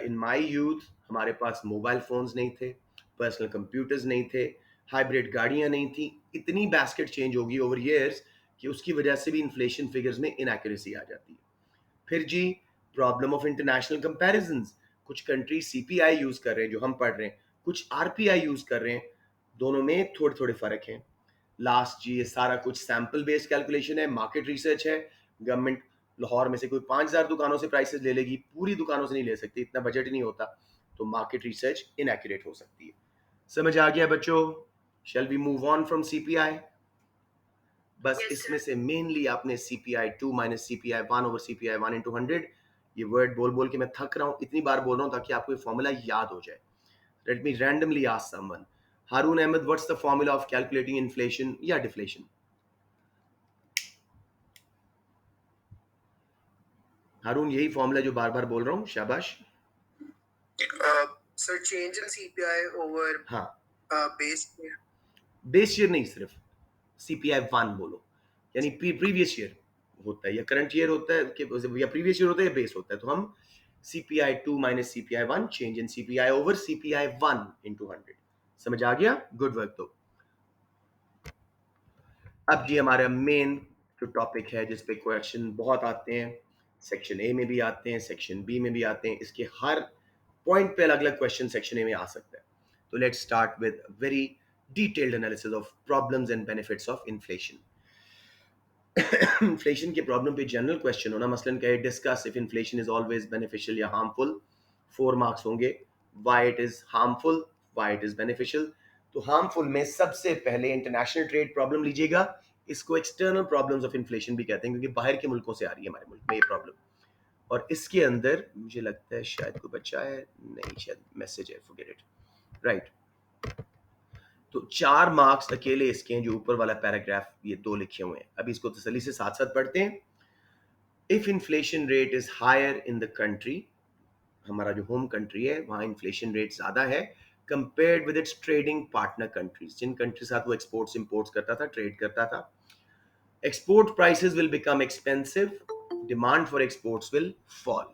इन माय यूथ हमारे पास मोबाइल फोन्स नहीं थे, पर्सनल कंप्यूटर्स नहीं थे, हाइब्रिड गाड़ियां नहीं थी। इतनी बास्केट चेंज होगी ओवर ईयर्स कि उसकी वजह से भी इन्फ्लेशन फिगर्स में इनएक्यूरेसी आ जाती है। फिर जी, प्रॉब्लम ऑफ इंटरनेशनल कंपैरिजंस। कुछ कंट्री CPI यूज कर रहे हैं जो हम पढ़ रहे हैं, कुछ RPI यूज कर रहे हैं, दोनों में थोड़े थोड़े फर्क हैं। लास्ट जी, ये सारा कुछ सैंपल बेस्ड कैलकुलेशन है, मार्केट रिसर्च है। गवर्नमेंट लाहौर में से कोई 5,000 दुकानों से प्राइसेस ले लेगी, पूरी दुकानों से नहीं ले सकती, इतना बजट ही नहीं होता, तो मार्केट रिसर्च इनएक्यूरेट हो सकती है। समझ आ गया बच्चों? Shall we move on from CPI? बस Yes, इसमें sir. से मेनली आपने CPI 2 minus CPI 1 over CPI 1 into 100, ये वर्ड बोल बोल के मैं थक रहा हूँ, इतनी बार बोल रहा हूँ ताकि आपको ये फॉर्मूला याद हो जाए। Let me randomly ask someone, Haroon Ahmed, what's the formula of calculating inflation या डिफ्लेशन? हारून, यही फॉर्मूला जो बार बार बोल रहा हूँ, शाबाश। Sir change in CPI over हाँ, बेस ईयर। बेस ईयर नहीं, सिर्फ CPI 1 बोलो, यानी प्रीवियस ईयर होता है या करंट ईयर होता है या प्रीवियस ईयर होता है या बेस होता है, तो हम CPI 2 minus CPI 1 change in CPI over CPI 1 into 100। समझ आ गया? Good work. तो अब जी हमारा मेन जो टॉपिक है जिस पे क्वेश्चन बहुत आते हैं, सेक्शन ए में भी आते हैं, सेक्शन बी में भी आते हैं, इसके हर पॉइंट पे अलग अलग क्वेश्चन सेक्शन ए में आ सकता है। तो let's start with very detailed analysis of problems and benefits of inflation. Inflation के प्रॉब्लम पे जनरल क्वेश्चन होना, मसलन कहे discuss if inflation is always beneficial या हार्मफुल। 4 मार्क्स होंगे। Why it is harmful, why it is beneficial. तो हार्मफुल में सबसे पहले इंटरनेशनल ट्रेड प्रॉब्लम लीजिएगा। इसको एक्सटर्नल प्रॉब्लम्स ऑफ इन्फ्लेशन भी कहते हैं क्योंकि बाहर के मुल्कों से आ रही है हमारे मुल्क में ये प्रॉब्लम। और इसके अंदर मुझे लगता है शायद कोई बच्चा है, नहीं शायद मैसेज है, फॉरगेट इट, राइट। तो 4 मार्क्स अकेले इसके हैं, जो ऊपर वाला पैराग्राफ ये 2 लिखे हुए हैं। अभी इसको तसल्ली से साथ साथ पढ़ते हैं। If inflation rate is higher in the country, हमारा जो होम कंट्री है वहाँ इन्फ्लेशन रेट ज़्यादा है compared with its trading partner countries, जिन कंट्री के साथ वो एक्सपोर्ट्स इंपोर्ट्स करता था, ट्रेड करता था, export prices will become expensive, demand for exports will fall.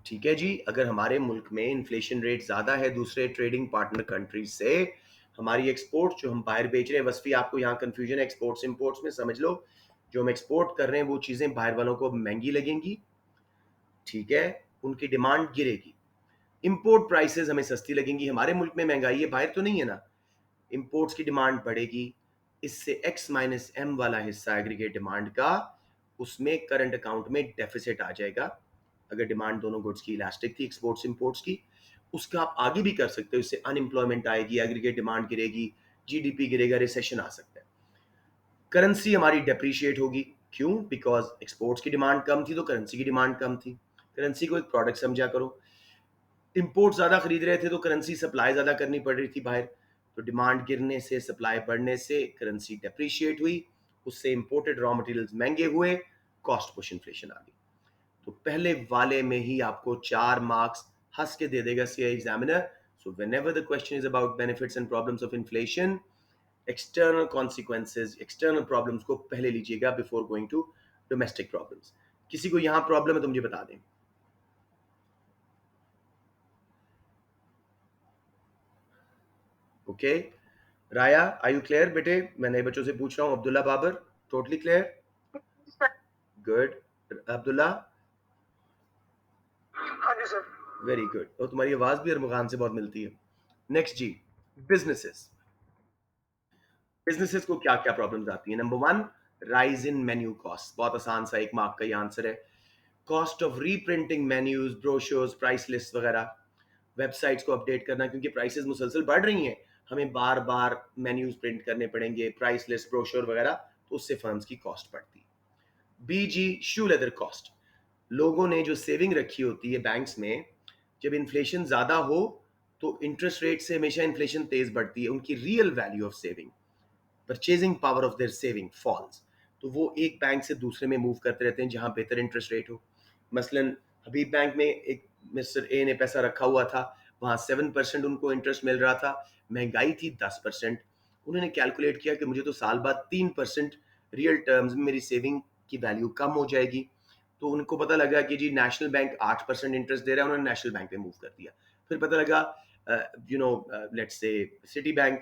ठीक है जी, अगर हमारे मुल्क में इन्फ्लेशन रेट ज्यादा है दूसरे ट्रेडिंग पार्टनर कंट्रीज से, हमारी एक्सपोर्ट जो हम बाहर बेच रहे हैं, वसफी आपको यहाँ कंफ्यूजन है एक्सपोर्ट्स इंपोर्ट्स में, समझ लो जो हम एक्सपोर्ट कर रहे हैं वो चीजें बाहर वालों को महंगी लगेंगी, ठीक है, उनकी डिमांड गिरेगी। इंपोर्ट प्राइसेस हमें सस्ती लगेंगी, हमारे मुल्क में महंगाई है, बाहर तो नहीं है ना, इंपोर्ट्स की डिमांड बढ़ेगी, इससे एक्स माइनस एम वाला हिस्सा एग्रीगेट डिमांड का, उसमें करंट अकाउंट में डेफिसिट आ जाएगा। अगर डिमांड दोनों गुड्स की इलास्टिक थी एक्सपोर्ट्स इंपोर्ट्स की, उसका आप आगे भी कर सकते हो, इससे अनएम्प्लॉयमेंट आएगी, एग्रीगेट डिमांड गिरेगी, जीडीपी गिरेगा, रिसेशन आ सकता है। करेंसी हमारी डेप्रीशिएट होगी, क्यों? बिकॉज एक्सपोर्ट्स की डिमांड कम थी तो करेंसी की डिमांड कम थी। करेंसी को एक प्रोडक्ट समझा करो, इंपोर्ट ज्यादा खरीद रहे थे तो करेंसी सप्लाई ज्यादा करनी पड़ रही थी बाहर, तो डिमांड गिरने से, सप्लाई बढ़ने से करेंसी डेप्रीशिएट हुई, उससे इंपोर्टेड रॉ मटेरियल्स महंगे हुए, कॉस्ट पुश इन्फ्लेशन आ गई। तो पहले वाले में ही आपको 4 मार्क्स हंस के दे देगा CI examiner. So whenever the question is about benefits and problems of inflation, external consequences, external problems को पहले लीजिएगा before going to domestic problems. किसी को यहां प्रॉब्लम है तो मुझे बता दें। Okay Raya, are you clear बेटे? मैं नए बच्चों से पूछ रहा हूँ। Abdullah Babar, totally clear? Good. Abdullah? हाँ जी सर। वेरी गुड, और तुम्हारी आवाज भी अरमगान से बहुत मिलती है। नेक्स्ट जी, बिजनेसेस। बिजनेसेस को क्या क्या प्रॉब्लम्स आती है? Number 1, rise in menu cost. बहुत आसान सा 1 मार्क का ये आंसर है। Cost of reprinting menus, brochures, price list वगैरह, वेबसाइट्स को अपडेट करना, क्योंकि प्राइसेस मुसलसल बढ़ रही हैं, हमें बार बार मेन्यूज प्रिंट करने पड़ेंगे, प्राइस लिस्ट, ब्रोशर वगैरह, तो उससे फर्म्स की कॉस्ट बढ़ती है। बीजी, शू लेदर कॉस्ट। लोगों ने जो सेविंग रखी होती है बैंक्स में, जब इन्फ्लेशन ज़्यादा हो तो इंटरेस्ट रेट से हमेशा इन्फ्लेशन तेज बढ़ती है, उनकी real value of saving, purchasing power of their saving falls, तो वो एक बैंक से दूसरे में मूव करते रहते हैं जहां बेहतर इंटरेस्ट रेट हो। मसलन हबीब बैंक में एक मिस्टर ए ने पैसा रखा हुआ था, वहाँ 7% उनको इंटरेस्ट मिल रहा था, महंगाई थी 10%, उन्होंने कैलकुलेट किया कि मुझे तो साल बाद 3% रियल टर्म्स में मेरी सेविंग की वैल्यू कम हो जाएगी, तो उनको पता लगा कि जी नेशनल बैंक 8% इंटरेस्ट दे रहा है, उन्होंने नेशनल बैंक में मूव कर दिया। फिर पता लगा लेट्स से सिटी बैंक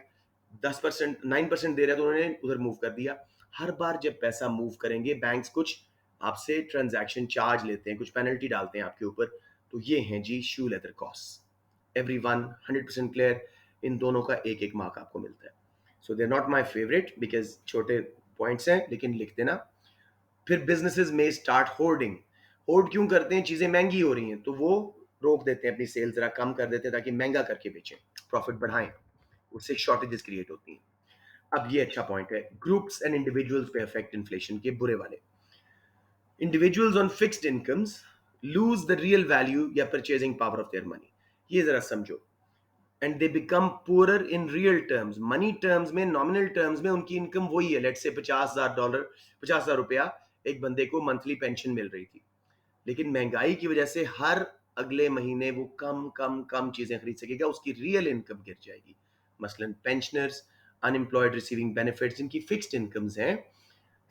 10% 9% दे रहा है, तो उन्होंने उधर मूव कर दिया। हर बार जब पैसा मूव करेंगे बैंक्स कुछ आपसे ट्रांजैक्शन चार्ज लेते हैं, कुछ पेनल्टी डालते हैं आपके ऊपर, तो ये हैं जी shoe leather cost. Everyone 100% clear? इन दोनों का 1-1 मार्क आपको मिलता है। So they are not my favourite because छोटे पॉइंट्स हैं, लेकिन लिख देना। फिर बिजनेसेस में स्टार्ट होर्डिंग। होर्ड क्यों करते हैं? चीजें महंगी हो रही हैं तो वो रोक देते हैं, अपनी सेल जरा कम कर देते हैं ताकि महंगा करके बेचें, प्रॉफिट बढ़ाएं, उससे शॉर्टेजेस क्रिएट होती हैं। अब ये अच्छा पॉइंट है, ग्रुप्स एंड इंडिविजुअल्स पे इफेक्ट इन्फ्लेशन के बुरे वाले। Individuals on fixed incomes lose the real value या purchasing power of their money, ये जरा समझो, and they become poorer in real terms, money terms में, नॉमिनल टर्म्स में उनकी इनकम वही है, लेट्स से $50,000, $50,000 एक बंदे को मंथली पेंशन मिल रही थी, लेकिन महंगाई की वजह से हर अगले महीने वो कम कम कम चीजें खरीद सकेगा, उसकी रियल इनकम गिर जाएगी। मसलन पेंशनर्स, अनएम्प्लॉयड रिसीविंग बेनिफिट्स, जिनकी फिक्स्ड इनकम्स हैं,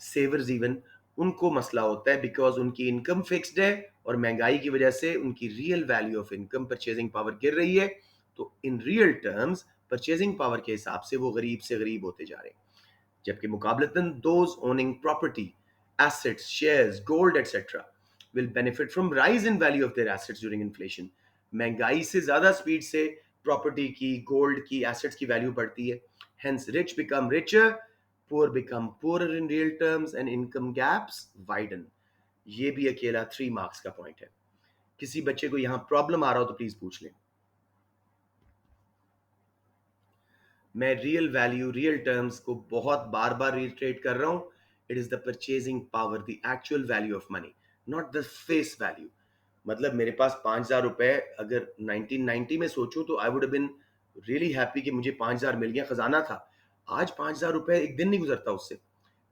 सेवर्स इवन, उनको मसला होता है बिकॉज उनकी इनकम फिक्स्ड है और महंगाई की वजह से उनकी real value of income, purchasing power गिर रही है, तो इन रियल टर्म्स परचेजिंग पावर के हिसाब से वो गरीब से गरीब होते जा रहे हैं। जबकि मुकाबलतन those owning property, assets, shares, gold, etc. will benefit from rise in value of their assets during inflation. महंगाई से ज्यादा स्पीड से प्रॉपर्टी की, गोल्ड की, एसेट्स की वैल्यू बढ़ती है। Hence, rich become richer, poor become poorer in real terms, and income gaps widen. ये भी अकेला 3 मार्क्स का पॉइंट है। किसी बच्चे को यहां प्रॉब्लम आ रहा हो तो प्लीज पूछ लें। मैं रियल वैल्यू, रियल टर्म्स को बहुत बार बार रिट्रेट कर रहा हूं। It is the purchasing power, the actual value of money, not the face value. मतलब मेरे पास 5,000 रुपए अगर 1990 में सोचूं तो I would have been really happy कि मुझे 5,000 मिल गया, खजाना था। आज 5,000 रुपए एक दिन नहीं गुजरता उससे।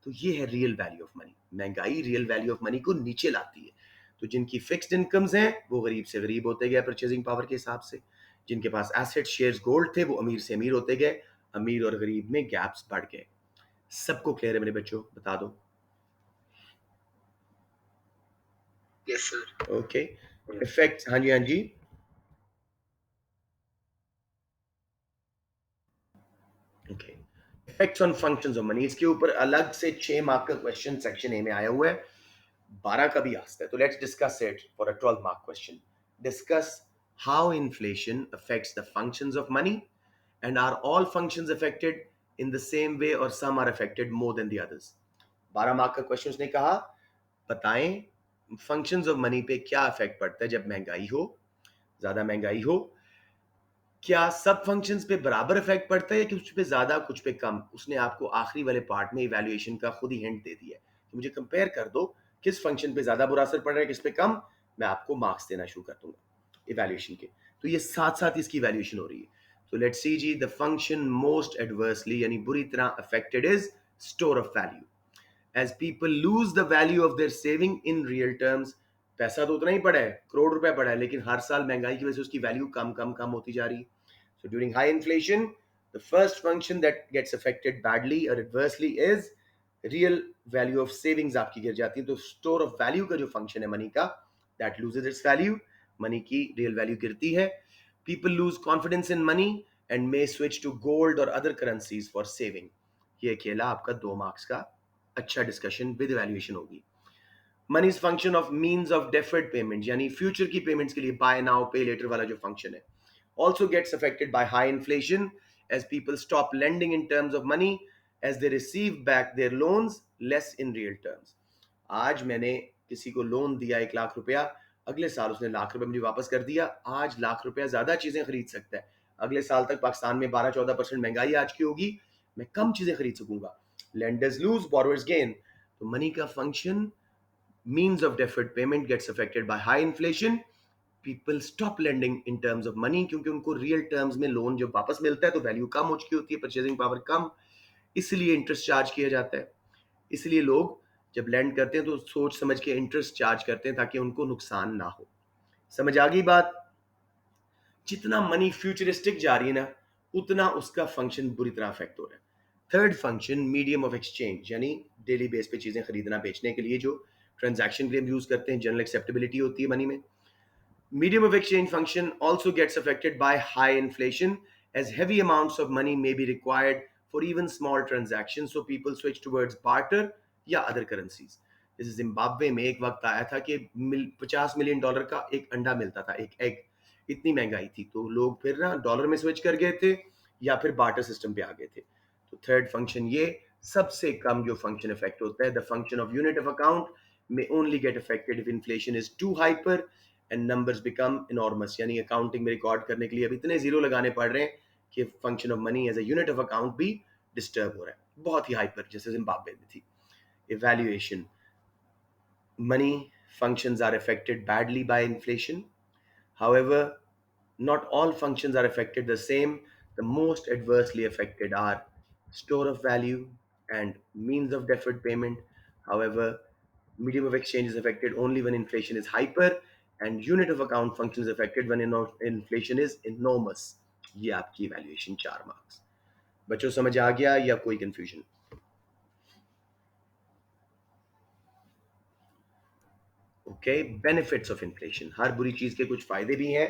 तो ये है रियल वैल्यू ऑफ मनी। महंगाई रियल वैल्यू ऑफ मनी को नीचे लाती है। तो जिनकी फिक्स्ड इनकम्स हैं वो गरीब से गरीब होते गए परचेजिंग पावर के हिसाब से, जिनके पास एसेट शेयर्स गोल्ड थे वो अमीर से अमीर होते गए, अमीर और गरीब में गैप्स बढ़ गए। सबको क्लियर है मेरे बच्चों? बता दो। Yes sir. ओके, इफेक्ट, हाँ जी हाँ जी। Okay, effects on functions of money, इसके ऊपर अलग से 6 मार्क का क्वेश्चन सेक्शन ए में आया हुआ है, 12 का भी आ सकता है। तो let's discuss it for a 12 mark question. Discuss how inflation affects the functions of money and are all functions affected in the same way और some are affected more than the others. 12 mark का क्वेश्चन उसने कहा बताएं फंक्शंस ऑफ मनी पे क्या इफेक्ट पड़ता है जब महंगाई हो, ज्यादा महंगाई हो। क्या सब फंक्शंस पे बराबर इफेक्ट पड़ता है या कुछ पे ज्यादा कुछ पे कम? उसने आपको आखिरी वाले पार्ट में इवैल्यूएशन का खुद ही हिंट दे दिया है कि मुझे कंपेयर कर दो किस फंक्शन पे ज्यादा बुरा असर पड़ रहा है किस पे कम, मैं आपको मार्क्स देना शुरू कर दूंगा इवैल्यूएशन के। तो ये साथ साथ इसकी इवैल्यूएशन हो रही है। तो लेट्स सी जी, द फंक्शन मोस्ट एडवर्सली यानी बुरी तरह affected is store of value. As people lose the value of their saving in real terms, पैसा तो उतना ही पड़ा है, करोड़ रुपए पड़ा है, लेकिन हर साल महंगाई की वजह से उसकी वैल्यू कम कम कम होती जा रही है। So during high inflation, the first function that gets affected badly or adversely is real value of savings आपकी गिर जाती है। तो store of value का जो function है money का, that loses its value, money की real value गिरती है। People lose confidence in money and may switch to gold or other currencies for saving। ये खेला आपका 2 मार्क्स का अच्छा डिस्कशन विद वैल्यूएशन होगी। Money is function of means of deferred payment, यानी फ्यूचर की पेमेंट्स के लिए बाय नाउ पे लेटर वाला जो फंक्शन है, also gets affected by high inflation as people stop lending in terms of money as they receive back their loans less in real terms। आज मैंने किसी को लोन दिया 1 लाख रुपया, अगले साल उसने लाख रुपया मुझे वापस कर दिया। आज लाख रुपया ज्यादा चीजें खरीद सकता है, अगले साल तक पाकिस्तान में 12-14% महंगाई आज की होगी, मैं कम चीजें खरीद सकूंगा। Lenders lose, borrowers gain. तो मनी का function means of deferred payment gets affected by high inflation। People stop lending in terms of money क्योंकि उनको रियल टर्म्स में लोन जब वापस मिलता है तो वैल्यू कम हो चुकी होती है, परचेजिंग पावर कम, इसलिए इंटरेस्ट चार्ज किया जाता है। इसलिए लोग जब लैंड करते हैं तो सोच समझ के इंटरेस्ट चार्ज करते हैं ताकि उनको नुकसान ना हो। समझ आ गई बात? जितना मनी फ्यूचरिस्टिक जा रही है ना उतना उसका फंक्शन बुरी तरह अफेक्ट हो रहा है। Third function medium of exchange, यानी डेली बेस पे चीजें खरीदना बेचने के लिए जो ट्रांजैक्शन के लिए हम यूज करते हैं, जनरल एक्सेप्टेबिलिटी होती है मनी में। Medium of exchange function also gets affected by high inflation as heavy amounts of money may be required for even small transactions, so people switch towards barter या other currencies। जैसे जिम्बाब्वे में एक वक्त आया था कि $50 मिलियन का एक अंडा मिलता था, एक एग, इतनी महंगाई थी तो लोग फिर ना डॉलर में स्विच कर गए थे या फिर बार्टर सिस्टम पे आ गए थे। तो थर्ड फंक्शन ये सबसे कम जो फंक्शन इफेक्ट होता है, the function of unit of account में only get affected if inflation is too hyper and numbers become enormous, यानी अकाउंटिंग में रिकॉर्ड करने के लिए अब इतने जीरो लगाने पड़ रहे हैं कि function of money as a unit of account भी डिस्टर्ब हो रहा है, बहुत ही हाइपर, जैसे जिम्बाब्वे में थी। Evaluation, money functions are affected badly by inflation, however not all functions are affected the same। The most adversely affected are store of value and means of deferred payment, however medium of exchange is affected only when inflation is hyper and unit of account function is affected when inflation is enormous। ये आपकी इवैल्यूएशन 4 मार्क्स। बच्चों समझ आ गया या कोई confusion? Okay, benefits of inflation, हर बुरी चीज के कुछ फायदे भी हैं।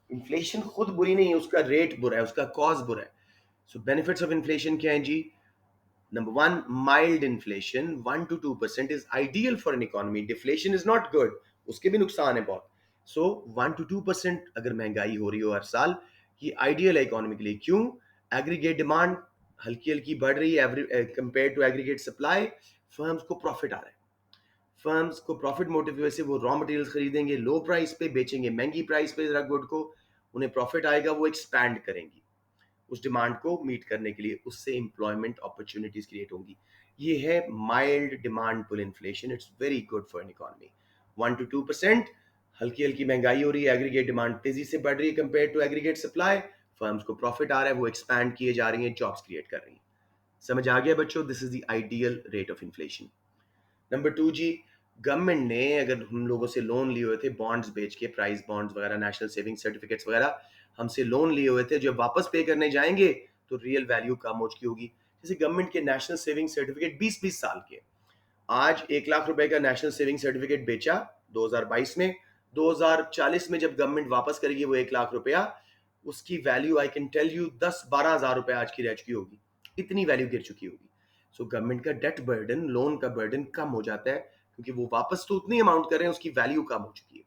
इन्फ्लेशन खुद बुरी नहीं है, उसका रेट बुरा है, उसका कॉज बुरा है। सो बेनिफिट्स ऑफ इन्फ्लेशन क्या है जी? Number one, mild inflation 1 to 2% is ideal for an economy। Deflation is not good, उसके भी नुकसान है बहुत। So 1 to 2% अगर महंगाई हो रही हो हर साल, ये आइडियल है इकोनॉमी के लिए। क्यों? एग्रीगेट डिमांड हल्की हल्की बढ़ रही है compare to aggregate supply, firms को प्रॉफिट आ रहा है। फर्म्स को प्रॉफिट मोटिव की वजह से वो रॉ मटेरियल्स खरीदेंगे लो प्राइस पे, बेचेंगे महंगी प्राइस पे जरा गुड को, उन्हें प्रॉफिट आएगा, वो एक्सपैंड करेंगी उस डिमांड को मीट करने के लिए, उससे एम्प्लॉयमेंट अपॉर्चुनिटीज क्रिएट होंगी। ये है mild demand pull inflation, it's very good for an economy. 1 to 2%, हल्की हल्की महंगाई हो रही है, एग्रीगेट डिमांड तेजी से बढ़ रही है compare to aggregate supply, firms को प्रॉफिट आ रहा है, वो एक्सपैंड किए जा रही हैं, जॉब्स क्रिएट कर रही हैं। समझ आ गया बच्चों? This is the ideal rate of inflation. Number 2 जी, गवर्नमेंट ने अगर हम लोगों से लोन लिए हुए थे बॉन्ड्स बेच के, प्राइस बॉन्ड्स वगैरह, नेशनल सेविंग सर्टिफिकेट्स वगैरह, हमसे लोन लिए हुए थे, जब वापस पे करने जाएंगे तो रियल वैल्यू कम हो चुकी होगी। जैसे गवर्नमेंट के नेशनल सेविंग सर्टिफिकेट 20-20 साल के, आज 1 लाख रुपए का नेशनल सेविंग सर्टिफिकेट बेचा 2022 में, 2040 में जब गवर्नमेंट वापस करेगी वो 1 लाख रुपया, उसकी value I can tell you 10-12 हजार रुपए आज की रह चुकी होगी, इतनी वैल्यू गिर चुकी होगी। सो गवर्नमेंट का डेट बर्डन, लोन का बर्डन कम हो जाता है, क्योंकि वो वापस तो उतनी अमाउंट कर रहे हैं, उसकी वैल्यू कम हो चुकी है।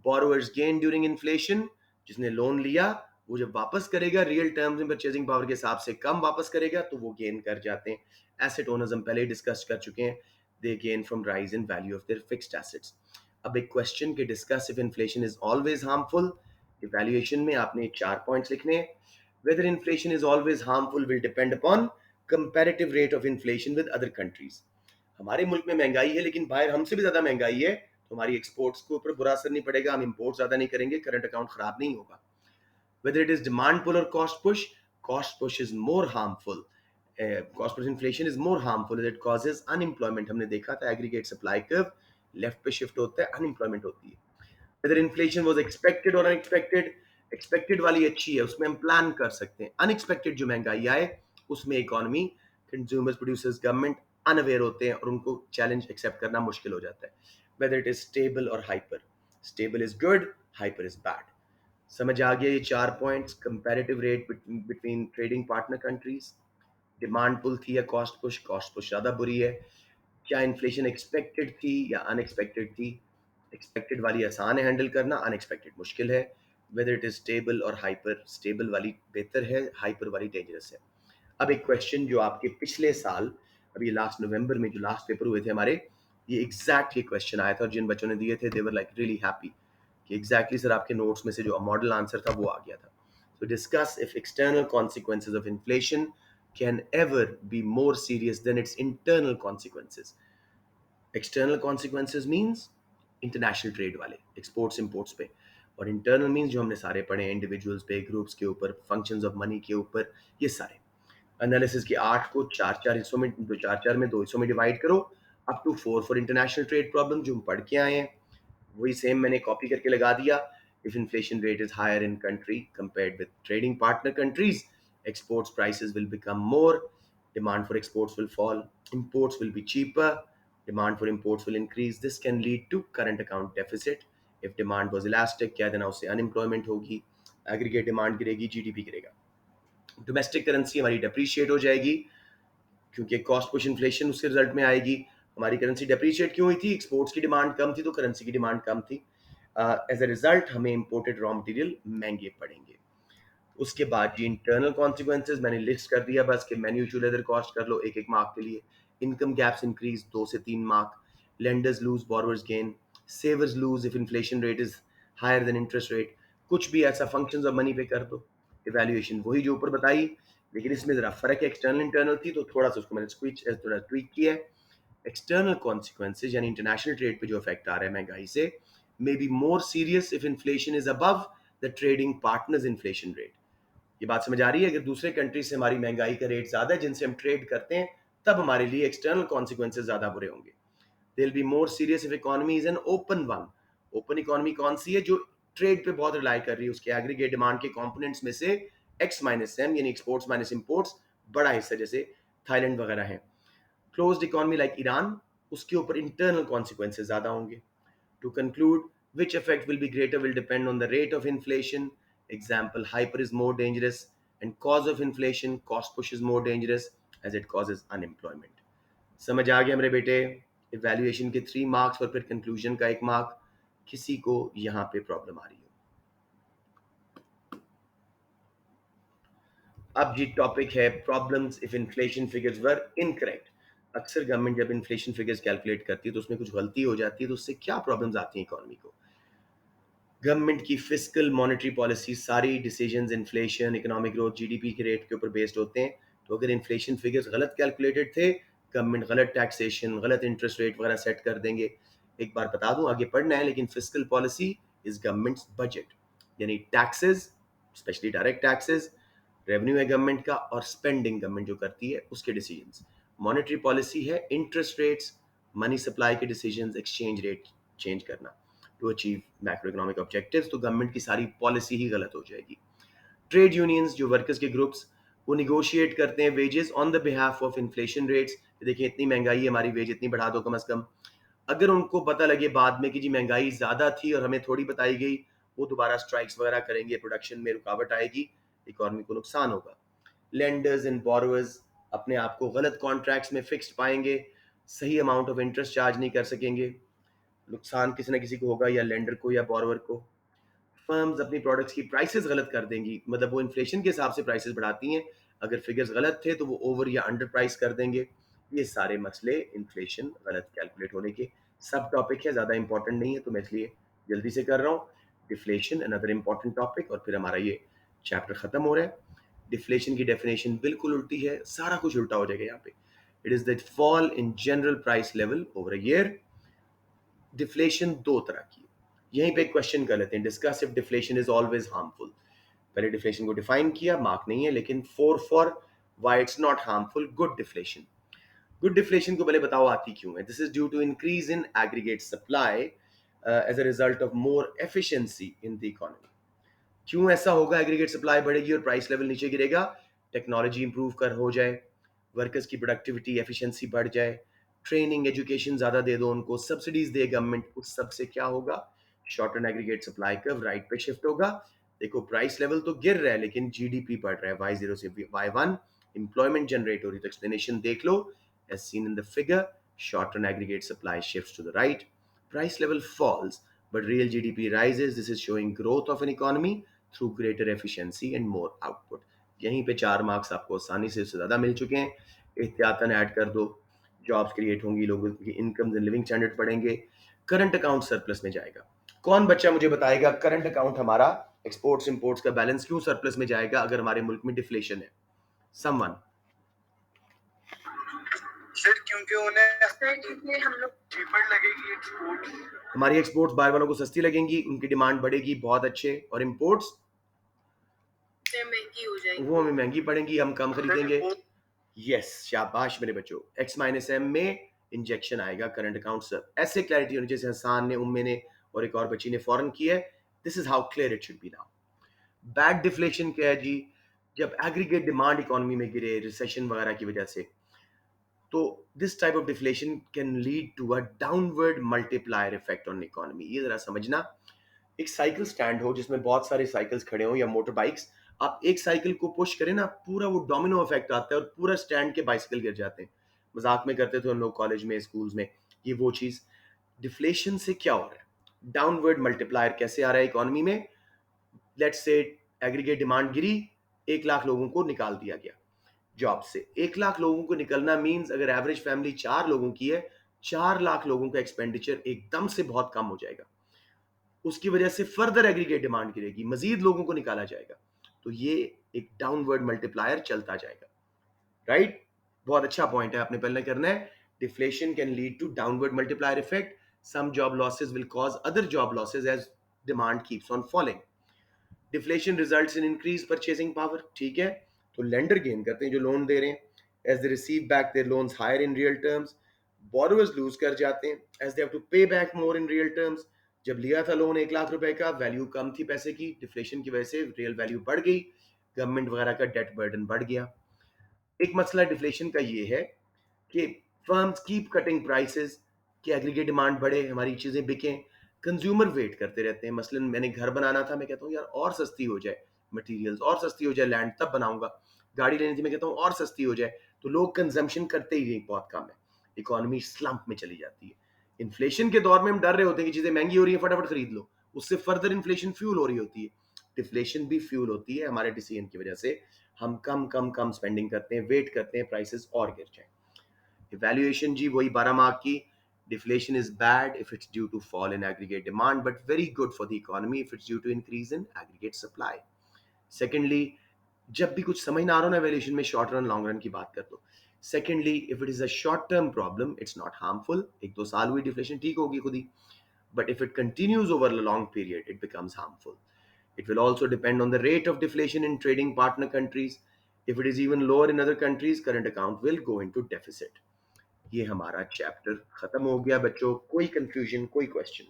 बोरोवर्स गेन ड्यूरिंग इन्फ्लेशन, जिसने लोन लिया वो जब वापस करेगा रियल टर्म्स में परचेजिंग पावर के हिसाब से कम वापस करेगा, तो वो गेन कर जाते हैं। एसेट ओनर्स हम पहले ही डिस्कस कर चुके हैं, they gain from rise in value of their fixed assets. अब एक क्वेश्चन के discuss if inflation is always harmful, evaluation में आपने 4 पॉइंट्स लिखने हैं। Whether inflation is always harmful will depend upon comparative rate of inflation with other countries. हमारे मुल्क में महंगाई है लेकिन बाहर हमसे भी ज्यादा महंगाई है, तो हमारी एक्सपोर्ट्स के ऊपर बुरा असर नहीं पड़ेगा, हम इंपोर्ट ज्यादा नहीं करेंगे, करंट अकाउंट खराब नहीं होगा। Whether it is demand pull or cost push is more harmful. Cost push inflation is more harmful as it causes unemployment. हमने देखा था aggregate supply curve लेफ्ट पे शिफ्ट होता है, अनएम्प्लॉयमेंट होती है। Whether inflation was expected or unexpected, expected वाली अच्छी है, उसमें हम प्लान कर सकते हैं। अनएक्सपेक्टेड जो महंगाई आए उसमें economy, consumers, producers, government unaware होते हैं और उनको चैलेंज एक्सेप्ट करना मुश्किल हो जाता है। वेदर इट इज स्टेबल और hyper, stable is good, hyper is bad. समझ आ गया ये 4 points? Comparative rate between trading partner countries, demand pull थी या कॉस्ट पुश ज़्यादा बुरी है, क्या इन्फ्लेशन एक्सपेक्टेड थी या अनएक्सपेक्टेड थी? एक्सपेक्टेड वाली आसान है हैंडल करना, अनएक्सपेक्टेड मुश्किल है। वेदर इट इज स्टेबल और हाइपर, स्टेबल वाली बेहतर है, हाइपर वाली डेंजरस है। अब एक क्वेश्चन जो आपके पिछले साल, अभी लास्ट नवंबर में जो लास्ट पेपर हुए थे हमारे, ये एग्जैक्ट ये क्वेश्चन आया था और जिन बच्चों ने दिए थे दे वर लाइक रियली हैप्पी कि एग्जैक्टली सर आपके नोट्स में से जो मॉडल आंसर था वो आ गया था। So discuss if external consequences of inflation can ever be more serious than its internal consequences. External consequences means international trade वाले, एक्सपोर्ट्स इंपोर्ट्स पे, और इंटरनल मीन्स जो हमने सारे पढ़े हैं, इंडिविजुअल्स पे, ग्रुप्स के ऊपर, फंक्शंस ऑफ मनी के ऊपर, ये सारे। एनालिसिस के 8 को 4-4 हिस्सों में, 4-4 में 2 हिस्सों में डिवाइड करो, up to 4 for international trade problem जो हम पढ़ के आए हैं, वही सेम मैंने कॉपी करके लगा दिया। If inflation rate is higher in country compared with trading partner countries, exports prices will become more, demand for exports will fall, imports will be cheaper, demand for imports will increase. This can lead to current account deficit. If demand was elastic, क्या देना उससे अनएम्प्लॉयमेंट होगी, एग्रीगेट डिमांड गिरेगी, जीडीपी गिरेगा, डोमेस्टिक करेंसी हमारी डेप्रीशिएट हो जाएगी क्योंकि कॉस्ट पुश इन्फ्लेशन उसके रिजल्ट में आएगी। हमारी करेंसी डेप्रीशिएट क्यों हुई थी? एक्सपोर्ट्स की डिमांड कम थी तो करेंसी की डिमांड कम थी। एज अ रिजल्ट हमें इंपोर्टेड रॉ मटेरियल महंगे पड़ेंगे। उसके बाद ये इंटरनल कॉन्सिक्वेंसेज मैंने लिस्ट कर दिया, बस कि मैन्युफैक्चर लेदर कॉस्ट कर लो एक एक मार्क के लिए। इनकम गैप्स इंक्रीज 2 से 3 mark, lenders lose, borrowers gain, savers lose if inflation rate is higher than interest rate. कुछ भी ऐसा फंक्शंस ऑफ मनी पे कर दो। इवैल्यूएशन वही जो ऊपर बताई, लेकिन इसमें जरा फर्क है, एक्सटर्नल इंटरनल थी तो थोड़ा सा उसको मैंने थोड़ा ट्वीक किया है। एक्सटर्नल कॉन्सिक्वेंसेज यानी इंटरनेशनल ट्रेड पे जो इफेक्ट आ रहा है महंगाई से, may be more serious if inflation is above the trading partners inflation rate. ये बात समझ आ रही है? अगर दूसरे कंट्री से हमारी महंगाई का रेट ज्यादा है जिनसे हम ट्रेड करते हैं, तब हमारे लिए एक्सटर्नल कॉन्सिक्वेंसेज ज्यादा बुरे होंगे। They will be more serious if economy is an open one. Open economy कौन सी है? जो ट्रेड पे बहुत रिलाई कर रही है, उसके एग्रीगेट डिमांड के कंपोनेंट्स में से एक्स माइनस एम यानी एक्सपोर्ट्स माइनस इंपोर्ट्स बड़ा हिस्सा, जैसे थाईलैंड वगैरह है। क्लोज्ड इकोनॉमी लाइक ईरान, उसके ऊपर इंटरनल कॉन्सिक्वेंसेज ज्यादा होंगे। To conclude, which effect will be greater will depend on the rate of inflation. Example, hyper is more dangerous, and cause of inflation, cost push is more dangerous as it causes unemployment. समझ आ गया मेरे बेटे? इवैल्यूएशन के 3 मार्क्स और फिर कंक्लूजन का 1 मार्क। किसी को यहाँ पे प्रॉब्लम आ रही हो? अब जी टॉपिक है problems if inflation figures were incorrect. अक्सर गवर्नमेंट जब इन्फ्लेशन फिगर्स कैलकुलेट करती है तो उसमें कुछ गलती हो जाती है, तो उससे क्या प्रॉब्लम्स आती हैं इकोनॉमी को। गवर्नमेंट की फिस्कल मॉनेटरी पॉलिसी, सारी decisions inflation, economic growth, GDP के रेट के ऊपर बेस्ड होते हैं। तो अगर इन्फ्लेशन फिगर्स गलत कैलकुलेटेड थे, गवर्नमेंट गलत टैक्सेशन, गलत इंटरेस्ट रेट वगैरह सेट कर देंगे। एक बार बता दूं, आगे पढ़ना है, लेकिन fiscal policy is government's budget, यानी taxes, specially direct taxes, revenue है गवर्नमेंट का, और स्पेंडिंग गवर्नमेंट जो करती है उसके डिसीजंस। मॉनेटरी पॉलिसी है इंटरेस्ट रेट्स, मनी सप्लाई के डिसीजंस, एक्सचेंज रेट चेंज करना to achieve macro economic objectives, तो गवर्नमेंट की सारी पॉलिसी ही गलत हो जाएगी। ट्रेड यूनियंस जो वर्कर्स के ग्रुप्स, वो निगोशिएट करते हैं wages on the behalf of inflation rates. देखिए इतनी महंगाई है, हमारी वेज इतनी बढ़ा दो कम से कम। अगर उनको पता लगे बाद में कि जी महंगाई ज़्यादा थी और हमें थोड़ी बताई गई, वो दोबारा स्ट्राइक्स वगैरह करेंगे, प्रोडक्शन में रुकावट आएगी, इकोनॉमी को नुकसान होगा। लेंडर्स एंड बोरोवर्स अपने आप को गलत कॉन्ट्रैक्ट्स में फिक्स्ड पाएंगे, सही अमाउंट ऑफ इंटरेस्ट चार्ज नहीं कर सकेंगे, नुकसान किसी ना किसी को होगा, या लेंडर को या बोरोवर को। फर्म्स अपनी प्रोडक्ट्स की प्राइसेस गलत कर देंगी, मतलब वो इन्फ्लेशन के हिसाब से प्राइसेस बढ़ाती हैं, अगर फिगर्स गलत थे तो वो ओवर या अंडर प्राइस कर देंगे। ये सारे मसले इन्फ्लेशन गलत कैलकुलेट होने के सब टॉपिक है, ज़्यादा इंपॉर्टेंट नहीं है तो मैं इसलिए जल्दी से कर रहा हूँ। डिफ्लेशन अनदर इंपॉर्टेंट टॉपिक, और फिर हमारा ये चैप्टर खत्म हो रहा है। डिफ्लेशन की डेफिनेशन बिल्कुल उल्टी है, सारा कुछ उल्टा हो जाएगा यहाँ पे। It is the fall in general price level over a year. Deflation दो तरह की है, यहीं पे क्वेश्चन कर लेते हैं, discuss if deflation is always harmful. पहले डिफ्लेशन को डिफाइन किया, मार्क नहीं है, लेकिन for why it's not harmful. Good deflation, good deflation को पहले बताओ आती क्यों है। This is due to increase in aggregate supply as a result of more efficiency in the economy. क्यों ऐसा होगा, एग्रीगेट सप्लाई बढ़ेगी और प्राइस लेवल नीचे गिरेगा? टेक्नोलॉजी इंप्रूव कर हो जाए, वर्कर्स की प्रोडक्टिविटी एफिशिएंसी बढ़ जाए, ट्रेनिंग एजुकेशन ज़्यादा दे दो उनको, सब्सिडीज दे गवर्नमेंट, उस सब से क्या होगा, short term aggregate supply curve right पे शिफ्ट होगा। देखो प्राइस लेवल तो गिर रहा है लेकिन जीडीपी बढ़ रहा है, Y0 से Y1, एम्प्लॉयमेंट जनरेट हो रही है, तो एक्सप्लेनेशन देख लो, as seen in the figure, short term aggregate supply shifts to the right, price level falls, but real GDP rises. This is showing growth of an economy through greater efficiency and more output. यहीं पे 4 मार्क्स आपको आसानी से उससे ज़्यादा मिल चुके हैं। एहतियातन ऐड कर दो, जॉब्स क्रिएट होंगी, लोगों की इनकम्स एंड लिविंग स्टैंडर्ड बढ़ेंगे, करंट अकाउंट सरप्लस में जाएगा। कौन बच्चा मुझे बताएगा करंट अकाउंट हमारा एक्सपोर्ट्स इंपोर्ट्स का बैलेंस क्यों सरप्लस में जाएगा अगर हमारे मुल्क में डिफ्लेशन है? समवन? सर क्योंकि उन्हें क्योंकि हम लोग चीपर लगेगी एक्सपोर्ट। हमारी एक्सपोर्ट्स बाहर वालों को सस्ती लगेंगी, उनकी डिमांड बढ़ेगी बहुत अच्छे, और इंपोर्ट्स महंगी हो जाएगी, वो हमें महंगी पड़ेंगी, हम कम खरीदेंगे। यस, शाबाश मेरे बच्चों, x माइनस एम में इंजेक्शन आएगा करंट अकाउंट से। ऐसे क्लैरिटी होनी चाहिए, हसान ने, उम्मे ने और एक और बच्ची ने फौरन की है। This is how clear it should be now. Bad deflation क्या है जी? जब एग्रीगेट डिमांड इकोनॉमी में गिरे रिसेशन वगैरह की वजह से, तो this type of deflation can lead to a downward multiplier effect on economy. ये जरा समझना, एक साइकिल स्टैंड हो जिसमें बहुत सारे साइकिल्स खड़े हो या मोटर बाइक्स, आप एक साइकिल को पुश करें ना, पूरा वो डोमिनो इफेक्ट आता है और पूरा स्टैंड के बाइसिकल गिर जाते हैं। मजाक में करते थे हम लोग कॉलेज में, स्कूल्स में, ये वो चीज। डिफ्लेशन से क्या हो रहा है, डाउनवर्ड मल्टीप्लायर कैसे आ रहा है इकोनॉमी में? लेट्स से एग्रीगेट डिमांड गिरी, 1 लाख लोगों को निकाल दिया गया जॉब से। 1 लाख लोगों को निकलना मीन्स अगर एवरेज फैमिली 4 लोगों की है, 4 लाख लोगों का एक्सपेंडिचर एकदम से बहुत कम हो जाएगा। उसकी वजह से फर्दर एग्रीगेट डिमांड गिरेगी, मजीद लोगों को निकाला जाएगा, तो ये एक डाउनवर्ड मल्टीप्लायर चलता जाएगा। राइट? बहुत अच्छा पॉइंट है, आपने पहले करना है। Deflation can lead to downward multiplier effect, some job losses will cause other job losses as demand keeps on falling. Deflation results in increase purchasing power, ठीक है, तो लेंडर गेन करते हैं जो लोन दे रहे हैं, as they receive back their loans higher in real terms. Borrowers lose कर जाते हैं as they have to pay back more in real terms. जब लिया था लोन 1 लाख रुपए का, वैल्यू कम थी पैसे की, डिफ्लेशन की वजह से रियल वैल्यू बढ़ गई, गवर्नमेंट वगैरह का डेट बर्डन बढ़ गया। एक मसला डिफ्लेशन का ये है कि फर्म्स कीप कटिंग प्राइसेस, कि एग्रीगेट डिमांड बढ़े, हमारी चीज़ें बिकें, कंज्यूमर वेट करते रहते हैं। मसलन मैंने घर बनाना था, मैं कहता हूँ यार और सस्ती हो जाए मटेरियल्स, और सस्ती हो जाए लैंड, तब बनाऊंगा। गाड़ी लेनी थी, मैं कहता हूँ और सस्ती हो जाए, तो लोग कंजम्पशन करते ही नहीं, बहुत कम है, इकोनॉमी स्लंप में चली जाती है। इन्फ्लेशन के दौर में हम डर रहे होते हैं कि चीज़ें महंगी हो रही है, फटाफट खरीद लो, उससे फर्दर इन्फ्लेशन फ्यूल हो रही होती है। डिफ्लेशन भी फ्यूल होती है हमारे डिसीजन की वजह से, हम कम कम कम स्पेंडिंग करते हैं, वेट करते हैं प्राइसेस और गिर जाए। इवैल्यूएशन जी वही 12 मार्क की। Deflation is bad if it's due to fall in aggregate demand, but very good for the economy if it's due to increase in aggregate supply. Secondly, जब भी कुछ समझ ना आ रहा हो ना वैल्यूएशन में, शॉर्ट रन लॉन्ग रन की बात कर दो। Secondly, if it is a short term problem it's not harmful, 1-2 साल हुई डिफ्लेशन ठीक होगी खुद ही, but if it continues over a long period it becomes harmful. It will also depend on the rate of deflation in trading partner countries. If it is even lower in other countries, current account will go into deficit. ये हमारा चैप्टर खत्म हो गया बच्चों. कोई कंफ्यूजन, कोई question?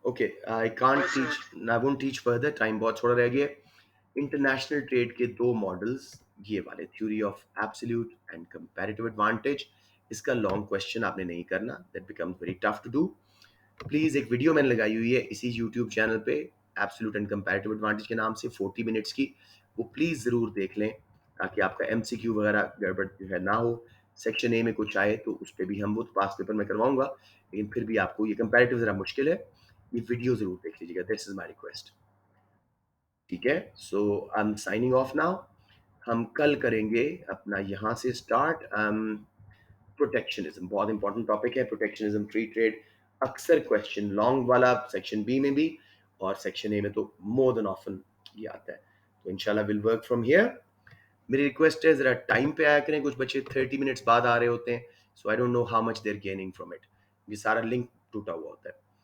Okay, I can't teach, I won't teach further, time बहुत थोड़ा रह गया. इंटरनेशनल ट्रेड के दो मॉडल्स, ये वाले, theory of absolute and comparative advantage. इसका लॉन्ग क्वेश्चन आपने नहीं करना, that becomes very tough to do. Please, एक वीडियो मैंने लगाई हुई है इसी यूट्यूब चैनल पे, एब्सोल्यूट एंड कंपैरेटिव एडवांटेज के नाम से, 40 मिनट्स की. वो प्लीज जरूर देख लें ताकि आपका एमसीक्यू वगैरह गड़बड़ जो है ना हो. सेक्शन ए में कुछ आए तो उस पर भी हम वो पास पेपर में करवाऊंगा, लेकिन फिर भी आपको ये कंपैरेटिव जरा मुश्किल है, ये वीडियो जरूर देख लीजिएगा. This is my request. ठीक है, so I am signing off now. हम कल करेंगे अपना यहाँ से स्टार्ट. प्रोटेक्शनिज्म बहुत इंपॉर्टेंट टॉपिक है. प्रोटेक्शनिज्म, फ्री ट्रेड, अक्सर क्वेश्चन लॉन्ग वाला सेक्शन बी में भी और सेक्शन ए में तो मोर देन ऑफन ये आता है. तो इंशाल्लाह विल वर्क फ्रॉम हियर. मेरी रिक्वेस्ट है जरा टाइम पे आया करें. कुछ बच्चे 30 मिनट्स बाद आ रहे होते हैं, so I don't know how much they are gaining from it. ये सारा लिंक टूटा हुआ होता है.